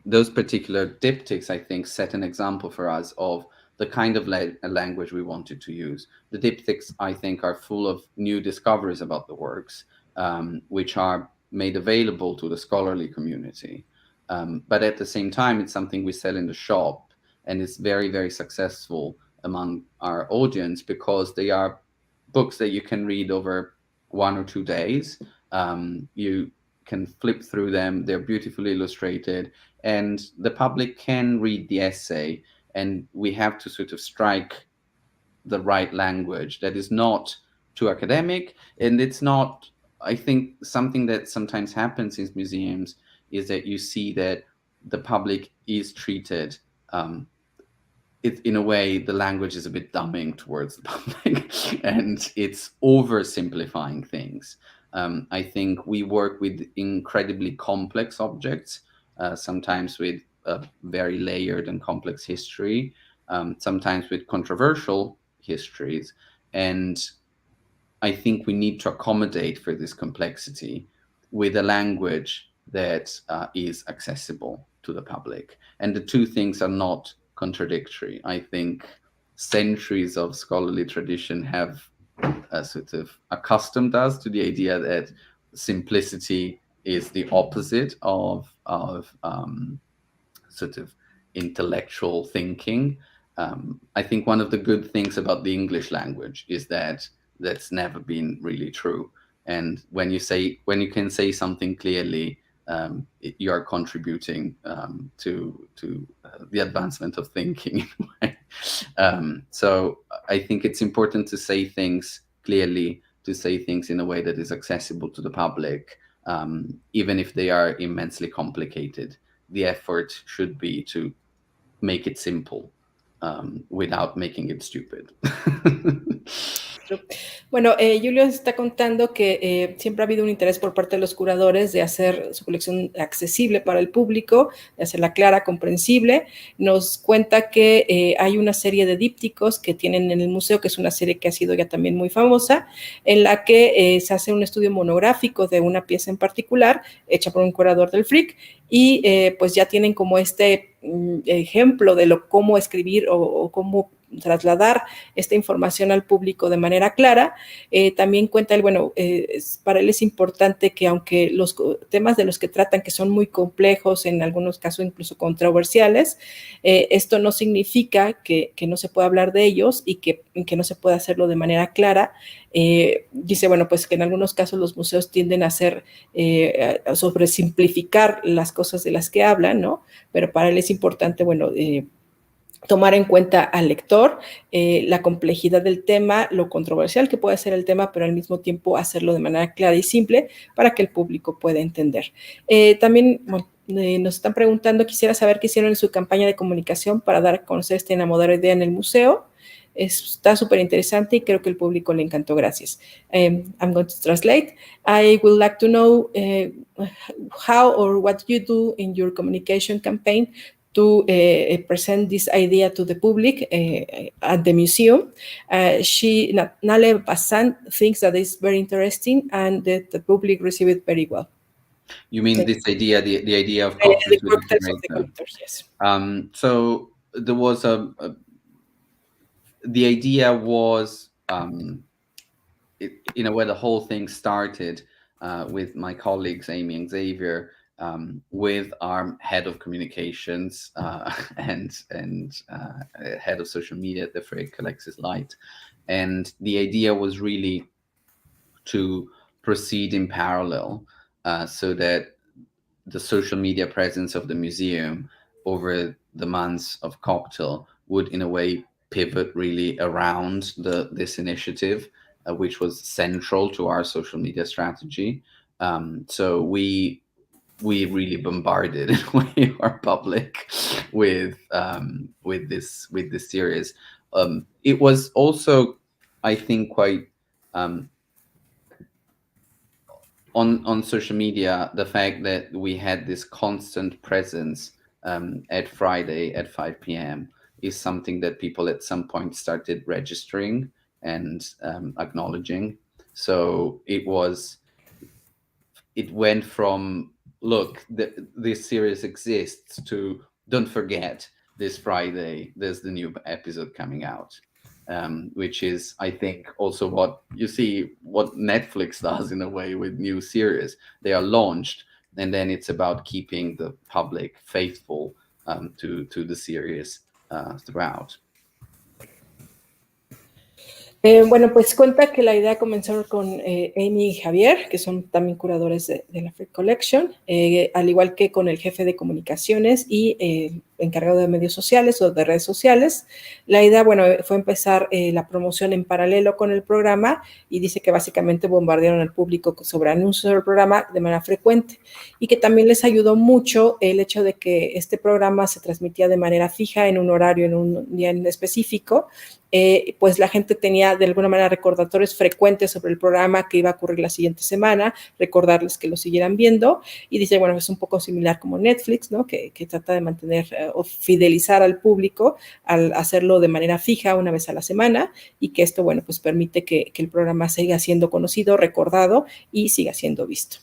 those particular diptychs, I think, set an example for us of the kind of language we wanted to use. The diptychs, I think, are full of new discoveries about the works, which are made available to the scholarly community. But at the same time, it's something we sell in the shop, and it's very, very successful among our audience because they are books that you can read over 1 or 2 days. You can flip through them, they're beautifully illustrated, and the public can read the essay, and we have to sort of strike the right language that is not too academic, and it's not, I think, something that sometimes happens in museums is that you see that the public is treated, in a way, the language is a bit dumbing towards the public and it's oversimplifying things. I think we work with incredibly complex objects, sometimes with a very layered and complex history, sometimes with controversial histories. And I think we need to accommodate for this complexity with a language that is accessible to the public. And the two things are not contradictory. I think centuries of scholarly tradition have sort of accustomed us to the idea that simplicity is the opposite of sort of intellectual thinking. I think one of the good things about the English language is that that's never been really true. And when you can say something clearly, you are contributing to the advancement of thinking in a way. So I think it's important to say things clearly, to say things in a way that is accessible to the public, even if they are immensely complicated. The effort should be to make it simple, without making it stupid. Bueno, Giulio está contando que siempre ha habido un interés por parte de los curadores de hacer su colección accesible para el público, de hacerla clara, comprensible. Nos cuenta que hay una serie de dípticos que tienen en el museo, que es una serie que ha sido ya también muy famosa, en la que se hace un estudio monográfico de una pieza en particular, hecha por un curador del FRIC, y pues ya tienen como este ejemplo de cómo escribir o cómo trasladar esta información al público de manera clara. También cuenta él, bueno, para él es importante que aunque los temas de los que tratan, que son muy complejos, en algunos casos incluso controversiales, esto no significa que no se pueda hablar de ellos y que no se pueda hacerlo de manera clara. Dice, bueno, pues que en algunos casos los museos tienden a hacer, sobresimplificar las cosas de las que hablan, ¿no? Pero para él es importante, bueno, tomar en cuenta al lector, la complejidad del tema, lo controversial que puede ser el tema, pero al mismo tiempo hacerlo de manera clara y simple para que el público pueda entender. También, bueno, nos están preguntando, quisiera saber qué hicieron en su campaña de comunicación para dar a conocer esta innovadora idea en el museo. Está súper interesante y creo que el público le encantó. Gracias. I'm going to translate. I would like to know how or what you do in your communication campaign to present this idea to the public at the museum. Nale Bassan thinks that it's very interesting and that the public received it very well. You mean this idea, the idea of Cócteles with the collectors, yes. So there was the idea was, in a way, the whole thing started with my colleagues, Amy and Xavier, with our head of communications and head of social media at the Frick, Alexis Light. And the idea was really to proceed in parallel, so that the social media presence of the museum over the months of Cocktail would in a way pivot really around this initiative, which was central to our social media strategy. So we really bombarded our public with this series. It was also, I think, quite on social media, the fact that we had this constant presence at Friday at 5 p.m. is something that people at some point started registering and acknowledging. So it went from, look, this series exists, to don't forget, this Friday there's the new episode coming out. Which is, I think, also what you see what Netflix does in a way with new series. They are launched, and then it's about keeping the public faithful to the series throughout. Bueno, pues cuenta que la idea comenzó con Amy y Javier, que son también curadores de la Free Collection, al igual que con el jefe de comunicaciones y encargado de medios sociales o de redes sociales. La idea, bueno, fue empezar la promoción en paralelo con el programa, y dice que básicamente bombardearon al público sobre anuncios del programa de manera frecuente, y que también les ayudó mucho el hecho de que este programa se transmitía de manera fija en un horario, en un día en específico. Pues la gente tenía de alguna manera recordatorios frecuentes sobre el programa que iba a ocurrir la siguiente semana, recordarles que lo siguieran viendo, y dice, bueno, es un poco similar como Netflix, ¿no? Que trata de mantener o fidelizar al público al hacerlo de manera fija una vez a la semana, y que esto, bueno, pues permite que el programa siga siendo conocido, recordado y siga siendo visto.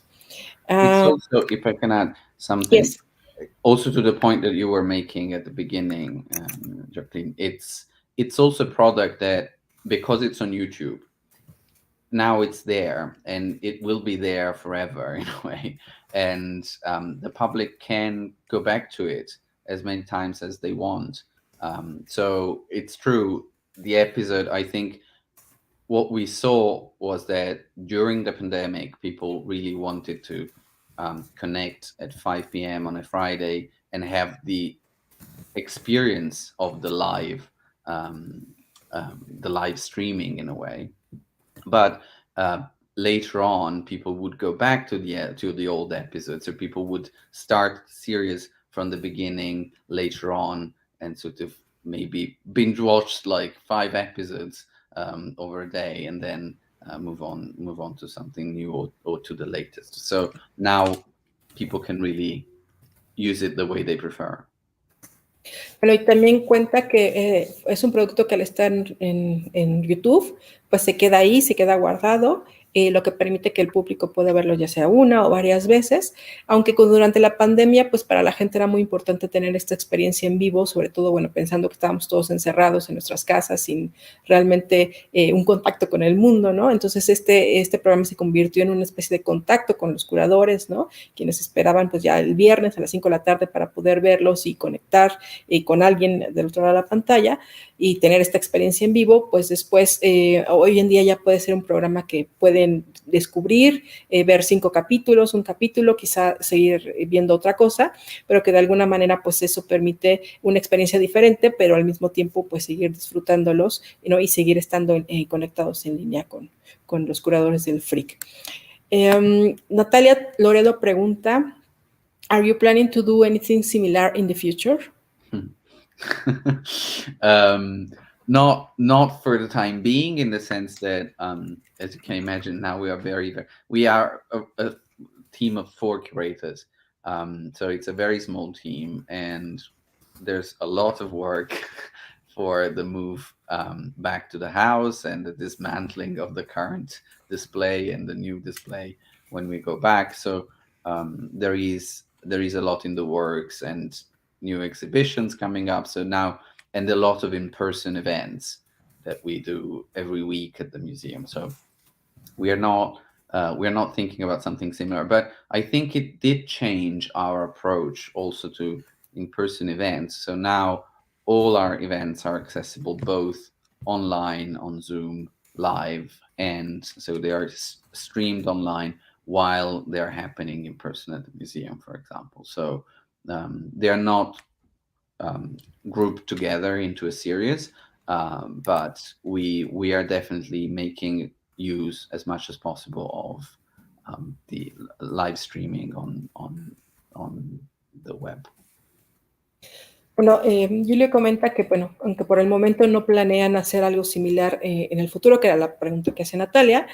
It's also, if I can add something, yes. Also to the point that you were making at the beginning, Jacqueline, it's also a product that, because it's on YouTube, now it's there, and it will be there forever in a way. And the public can go back to it as many times as they want. So it's true. The episode, I think, what we saw was that during the pandemic, people really wanted to connect at 5 p.m. on a Friday and have the experience of the live streaming in a way. But later on, people would go back to the old episodes, so people would start the series from the beginning later on, and sort of maybe binge watched like 5 episodes over a day, and then move on to something new or to the latest. So now people can really use it the way they prefer. Bueno, y también cuenta que es un producto que al estar en YouTube, pues se queda ahí, se queda guardado, lo que permite que el público pueda verlo ya sea una o varias veces, aunque durante la pandemia, pues para la gente era muy importante tener esta experiencia en vivo, sobre todo, bueno, pensando que estábamos todos encerrados en nuestras casas sin realmente un contacto con el mundo, ¿no? Entonces este programa se convirtió en una especie de contacto con los curadores, ¿no? Quienes esperaban pues ya el viernes a las 5 de la tarde para poder verlos y conectar con alguien del otro lado de la pantalla y tener esta experiencia en vivo. Pues después, hoy en día ya puede ser un programa que pueden descubrir, ver 5 capítulos, un capítulo, quizá seguir viendo otra cosa, pero que de alguna manera pues eso permite una experiencia diferente, pero al mismo tiempo pues seguir disfrutándolos, ¿no? Y seguir estando conectados en línea con los curadores del Frick. Natalia Loredo pregunta, ¿Are you planning to do anything similar in the future? Not for the time being, in the sense that, as you can imagine, now we are a team of 4 curators. So it's a very small team, and there's a lot of work for the move back to the house and the dismantling of the current display and the new display when we go back. So there is a lot in the works, and new exhibitions coming up. So now, and a lot of in-person events that we do every week at the museum. So we are not we're not thinking about something similar. But I think it did change our approach also to in-person events. So now all our events are accessible both online, on Zoom, live, and so they are streamed online while they're happening in person at the museum, for example. So they are not grouped together into a series, but we are definitely making use as much as possible of the live streaming on the web. Bueno, Giulio comenta que, bueno, aunque por el momento no planean hacer algo similar en el futuro, que era la pregunta que hace Natalia,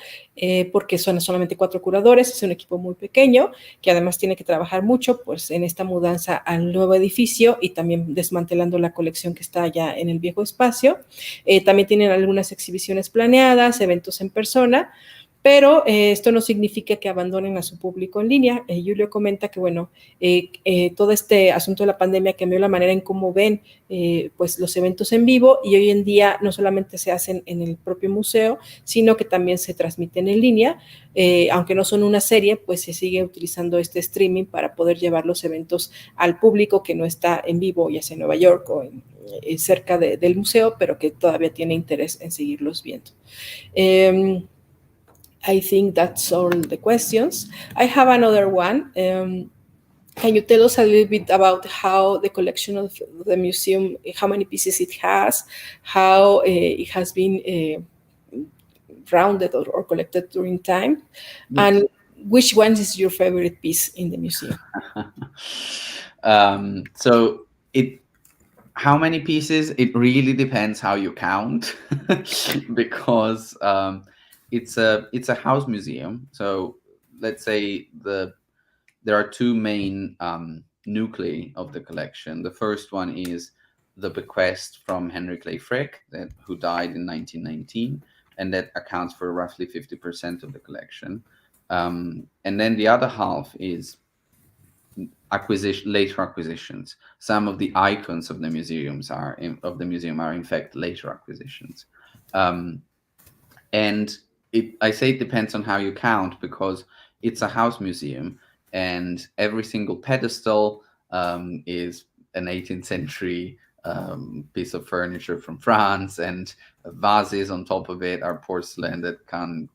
porque son solamente 4 curadores, es un equipo muy pequeño, que además tiene que trabajar mucho pues, en esta mudanza al nuevo edificio y también desmantelando la colección que está allá en el viejo espacio. También tienen algunas exhibiciones planeadas, eventos en persona, pero esto no significa que abandonen a su público en línea. Giulio comenta que, bueno, todo este asunto de la pandemia cambió la manera en cómo ven pues los eventos en vivo y hoy en día no solamente se hacen en el propio museo, sino que también se transmiten en línea. Aunque no son una serie, pues se sigue utilizando este streaming para poder llevar los eventos al público que no está en vivo, ya sea en Nueva York o cerca del museo, pero que todavía tiene interés en seguirlos viendo. I think that's all the questions. I have another one. Can you tell us a little bit about how the collection of the museum, how many pieces it has, how it has been rounded or collected during time, yes, and which one is your favorite piece in the museum? So how many pieces? It really depends how you count, because it's a house museum. So let's say there are 2 main nuclei of the collection. The first one is the bequest from Henry Clay Frick, who died in 1919, and that accounts for roughly 50% of the collection. And then the other half is later acquisitions. Some of the icons of the museum are in fact later acquisitions. And I say it depends on how you count, because it's a house museum and every single pedestal is an 18th century piece of furniture from France, and vases on top of it are porcelain that can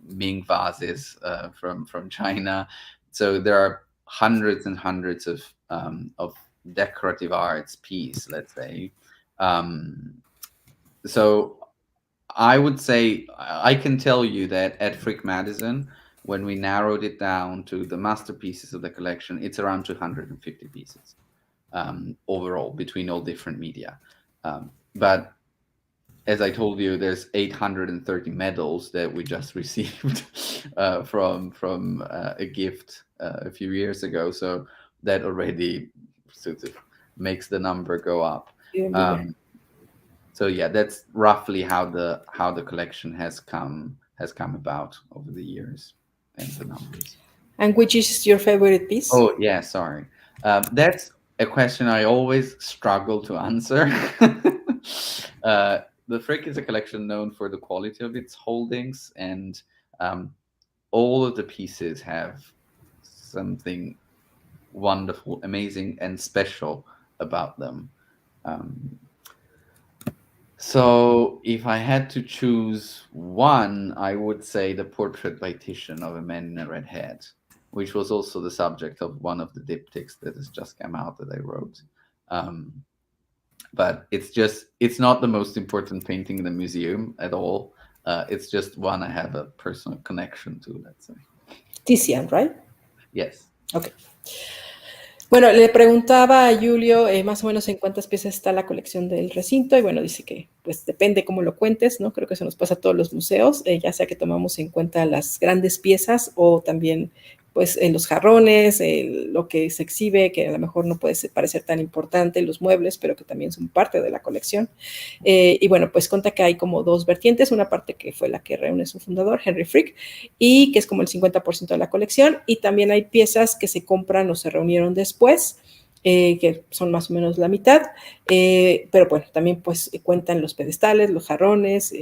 Ming vases from China. So there are hundreds and hundreds of decorative arts piece, let's say. So I would say, I can tell you that at Frick Madison, when we narrowed it down to the masterpieces of the collection, it's around 250 pieces overall between all different media. But as I told you, there's 830 medals that we just received from a gift a few years ago. So that already sort of makes the number go up. So yeah, that's roughly how the collection has come about over the years and the numbers. And which is your favorite piece? Oh yeah, sorry. That's a question I always struggle to answer. The Frick is a collection known for the quality of its holdings, and all of the pieces have something wonderful, amazing, and special about them. So if I had to choose one, I would say the portrait by Titian of a man in a red hat, which was also the subject of one of the diptychs that has just come out that I wrote. But it's not the most important painting in the museum at all. It's just one I have a personal connection to, let's say. Titian, right? Yes. Okay. Bueno, le preguntaba a Giulio más o menos en cuántas piezas está la colección del recinto, y bueno, dice que pues depende cómo lo cuentes, ¿no? Creo que eso nos pasa a todos los museos, ya sea que tomamos en cuenta las grandes piezas o también pues los jarrones, lo que se exhibe, que a lo mejor no puede parecer tan importante, los muebles, pero que también son parte de la colección. Y bueno, pues cuenta que hay como 2 vertientes, una parte que fue la que reúne su fundador, Henry Frick, y que es como el 50% de la colección, y también hay piezas que se compran o se reunieron después, que son más o menos la mitad, pero bueno, también pues cuentan los pedestales, los jarrones,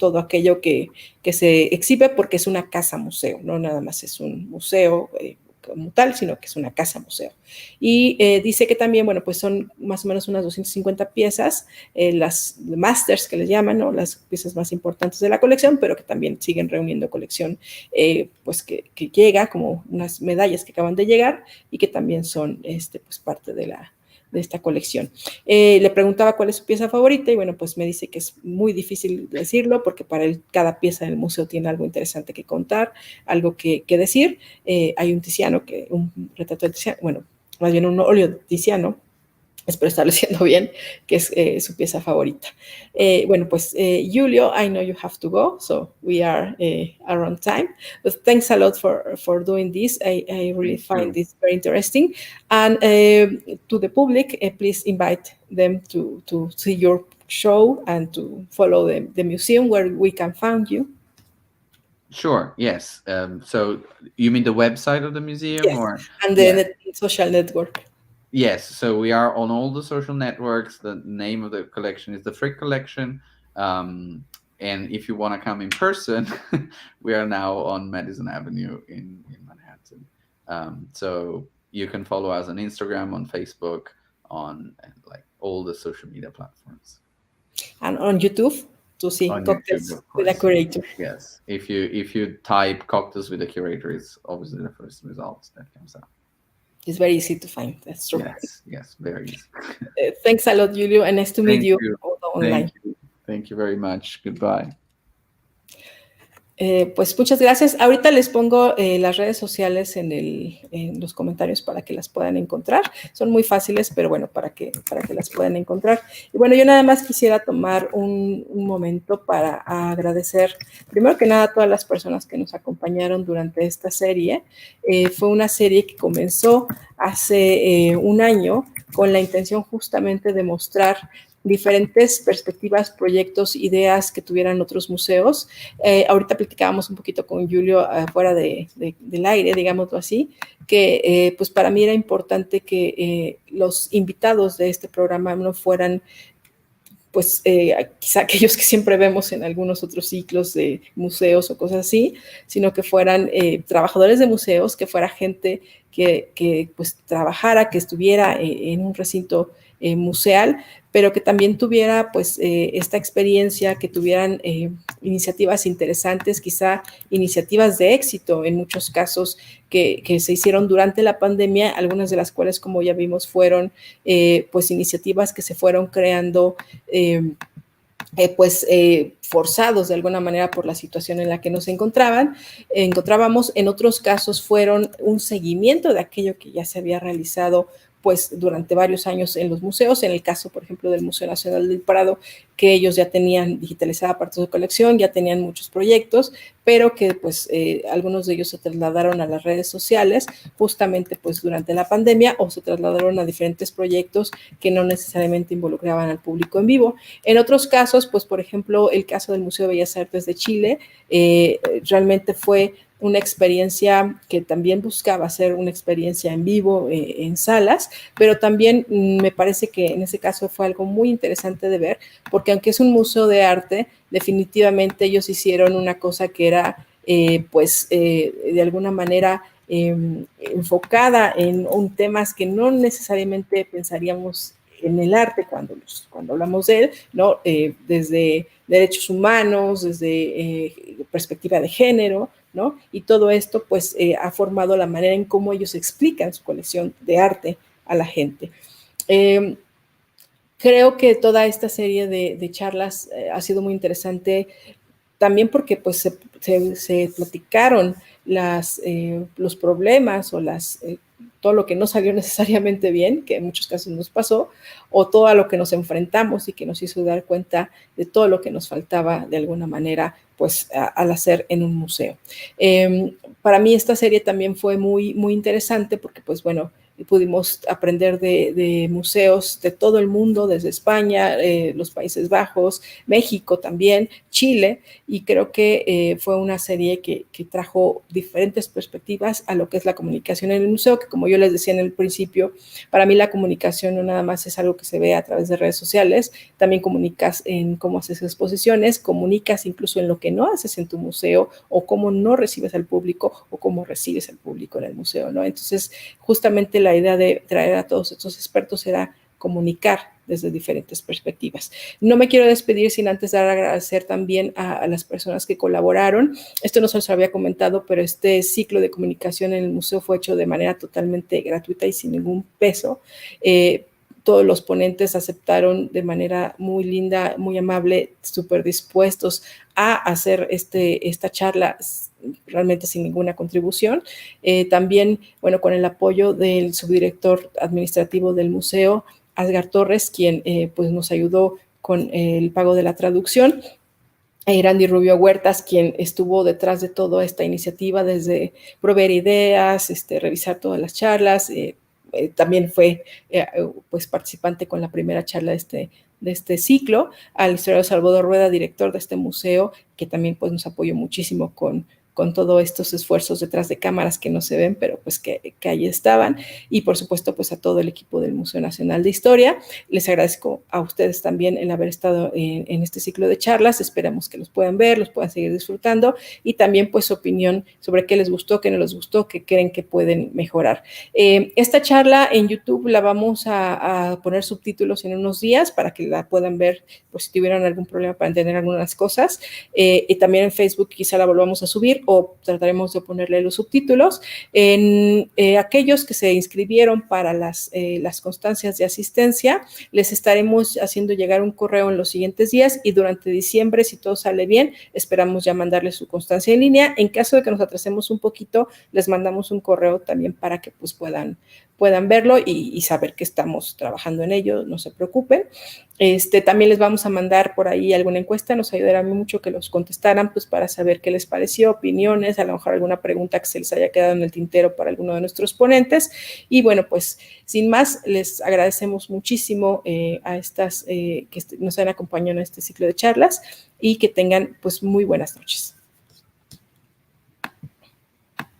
todo aquello que se exhibe, porque es una casa museo, no nada más es un museo como tal, sino que es una casa museo. Y dice que también, bueno, pues son más o menos unas 250 piezas, las masters que les llaman, ¿no? Las piezas más importantes de la colección, pero que también siguen reuniendo colección, pues que llega, como unas medallas que acaban de llegar y que también son pues parte de esta colección. Le preguntaba cuál es su pieza favorita y bueno, pues me dice que es muy difícil decirlo porque para él cada pieza del museo tiene algo interesante que contar, algo que decir. Hay un Tiziano, un retrato de Tiziano, bueno, más bien un óleo Tiziano, espero estarlo diciendo bien, que es su pieza favorita. Bueno, pues Giulio, I know you have to go, so we are around time. But thanks a lot for doing this. I really find this very interesting. And to the public, please invite them to see your show and to follow the museum where we can find you. Sure, yes. So you mean the website of the museum? Yes, or and the social network. Yes, so we are on all the social networks. The name of the collection is the Frick Collection. And if you want to come in person, we are now on Madison Avenue in Manhattan. So you can follow us on Instagram, on Facebook, on like all the social media platforms. And on YouTube to see on Cocktails YouTube, with a curator. Yes, if you type Cocktails with a curator, it's obviously the first result that comes up. It's very easy to find. That's true. Yes, very easy. Thanks a lot, Giulio, and nice to meet you online. Thank you very much. Goodbye. Pues muchas gracias. Ahorita les pongo las redes sociales en los comentarios para que las puedan encontrar. Son muy fáciles, pero bueno, para que las puedan encontrar. Y bueno, yo nada más quisiera tomar un momento para agradecer, primero que nada, a todas las personas que nos acompañaron durante esta serie. Fue una serie que comenzó hace un año con la intención justamente de mostrar diferentes perspectivas, proyectos, ideas que tuvieran otros museos. Ahorita platicábamos un poquito con Giulio fuera del aire, digámoslo así, que pues para mí era importante que los invitados de este programa no fueran pues quizá aquellos que siempre vemos en algunos otros ciclos de museos o cosas así, sino que fueran trabajadores de museos, que fuera gente que pues trabajara, que estuviera en un recinto museal, pero que también tuviera pues esta experiencia, que tuvieran iniciativas interesantes, quizá iniciativas de éxito en muchos casos que se hicieron durante la pandemia, algunas de las cuales, como ya vimos, fueron pues iniciativas que se fueron creando forzados de alguna manera por la situación en la que nos encontrábamos. En otros casos fueron un seguimiento de aquello que ya se había realizado pues durante varios años en los museos, en el caso, por ejemplo, del Museo Nacional del Prado, que ellos ya tenían digitalizada parte de su colección, ya tenían muchos proyectos, pero que pues algunos de ellos se trasladaron a las redes sociales justamente pues durante la pandemia, o se trasladaron a diferentes proyectos que no necesariamente involucraban al público en vivo. En otros casos, pues por ejemplo, el caso del Museo de Bellas Artes de Chile, realmente fue una experiencia que también buscaba ser una experiencia en vivo, en salas, pero también me parece que en ese caso fue algo muy interesante de ver, porque aunque es un museo de arte, definitivamente ellos hicieron una cosa que era, de alguna manera enfocada en temas que no necesariamente pensaríamos en el arte cuando hablamos de él, ¿no? Desde derechos humanos, desde perspectiva de género, ¿no? Y todo esto pues ha formado la manera en cómo ellos explican su colección de arte a la gente. Creo que toda esta serie de charlas ha sido muy interesante también porque pues se platicaron los problemas o todo lo que no salió necesariamente bien, que en muchos casos nos pasó, o todo a lo que nos enfrentamos y que nos hizo dar cuenta de todo lo que nos faltaba de alguna manera pues al hacer en un museo. Para mí esta serie también fue muy, muy interesante porque pues bueno, pudimos aprender de museos de todo el mundo, desde España, los Países Bajos, México también, Chile, y creo que fue una serie que trajo diferentes perspectivas a lo que es la comunicación en el museo, que como yo les decía en el principio, para mí la comunicación no nada más es algo que se ve a través de redes sociales, también comunicas en cómo haces exposiciones, comunicas incluso en lo que no haces en tu museo, o cómo no recibes al público, o cómo recibes al público en el museo, ¿no? Entonces, justamente la idea de traer a todos estos expertos era comunicar desde diferentes perspectivas. No me quiero despedir sin antes dar a agradecer también a las personas que colaboraron. Esto no se los había comentado, pero este ciclo de comunicación en el museo fue hecho de manera totalmente gratuita y sin ningún peso. Todos los ponentes aceptaron de manera muy linda, muy amable, súper dispuestos a hacer esta charla realmente sin ninguna contribución. También, bueno, con el apoyo del subdirector administrativo del museo, Asgar Torres, quien pues nos ayudó con el pago de la traducción. Randy Rubio Huertas, quien estuvo detrás de toda esta iniciativa, desde proveer ideas, revisar todas las charlas, también fue pues participante con la primera charla de este ciclo, al historiador Salvador Rueda, director de este museo, que también pues nos apoyó muchísimo con todos estos esfuerzos detrás de cámaras que no se ven, pero pues que ahí estaban, y por supuesto pues a todo el equipo del Museo Nacional de Historia. Les agradezco a ustedes también el haber estado en este ciclo de charlas, esperamos que los puedan ver, los puedan seguir disfrutando, y también pues su opinión sobre qué les gustó, qué no les gustó, qué creen que pueden mejorar. Esta charla en YouTube la vamos a poner subtítulos en unos días para que la puedan ver por si tuvieran algún problema para entender algunas cosas, y también en Facebook quizá la volvamos a subir, o trataremos de ponerle los subtítulos. En aquellos que se inscribieron para las constancias de asistencia, les estaremos haciendo llegar un correo en los siguientes días, y durante diciembre, si todo sale bien, esperamos ya mandarles su constancia en línea. En caso de que nos atrasemos un poquito, les mandamos un correo también para que pues puedan verlo y saber que estamos trabajando en ello, no se preocupen. También les vamos a mandar por ahí alguna encuesta, nos ayudará mucho que los contestaran, pues para saber qué les pareció, opiniones, a lo mejor alguna pregunta que se les haya quedado en el tintero para alguno de nuestros ponentes. Y bueno, pues sin más, les agradecemos muchísimo a estas que nos han acompañado en este ciclo de charlas, y que tengan pues muy buenas noches.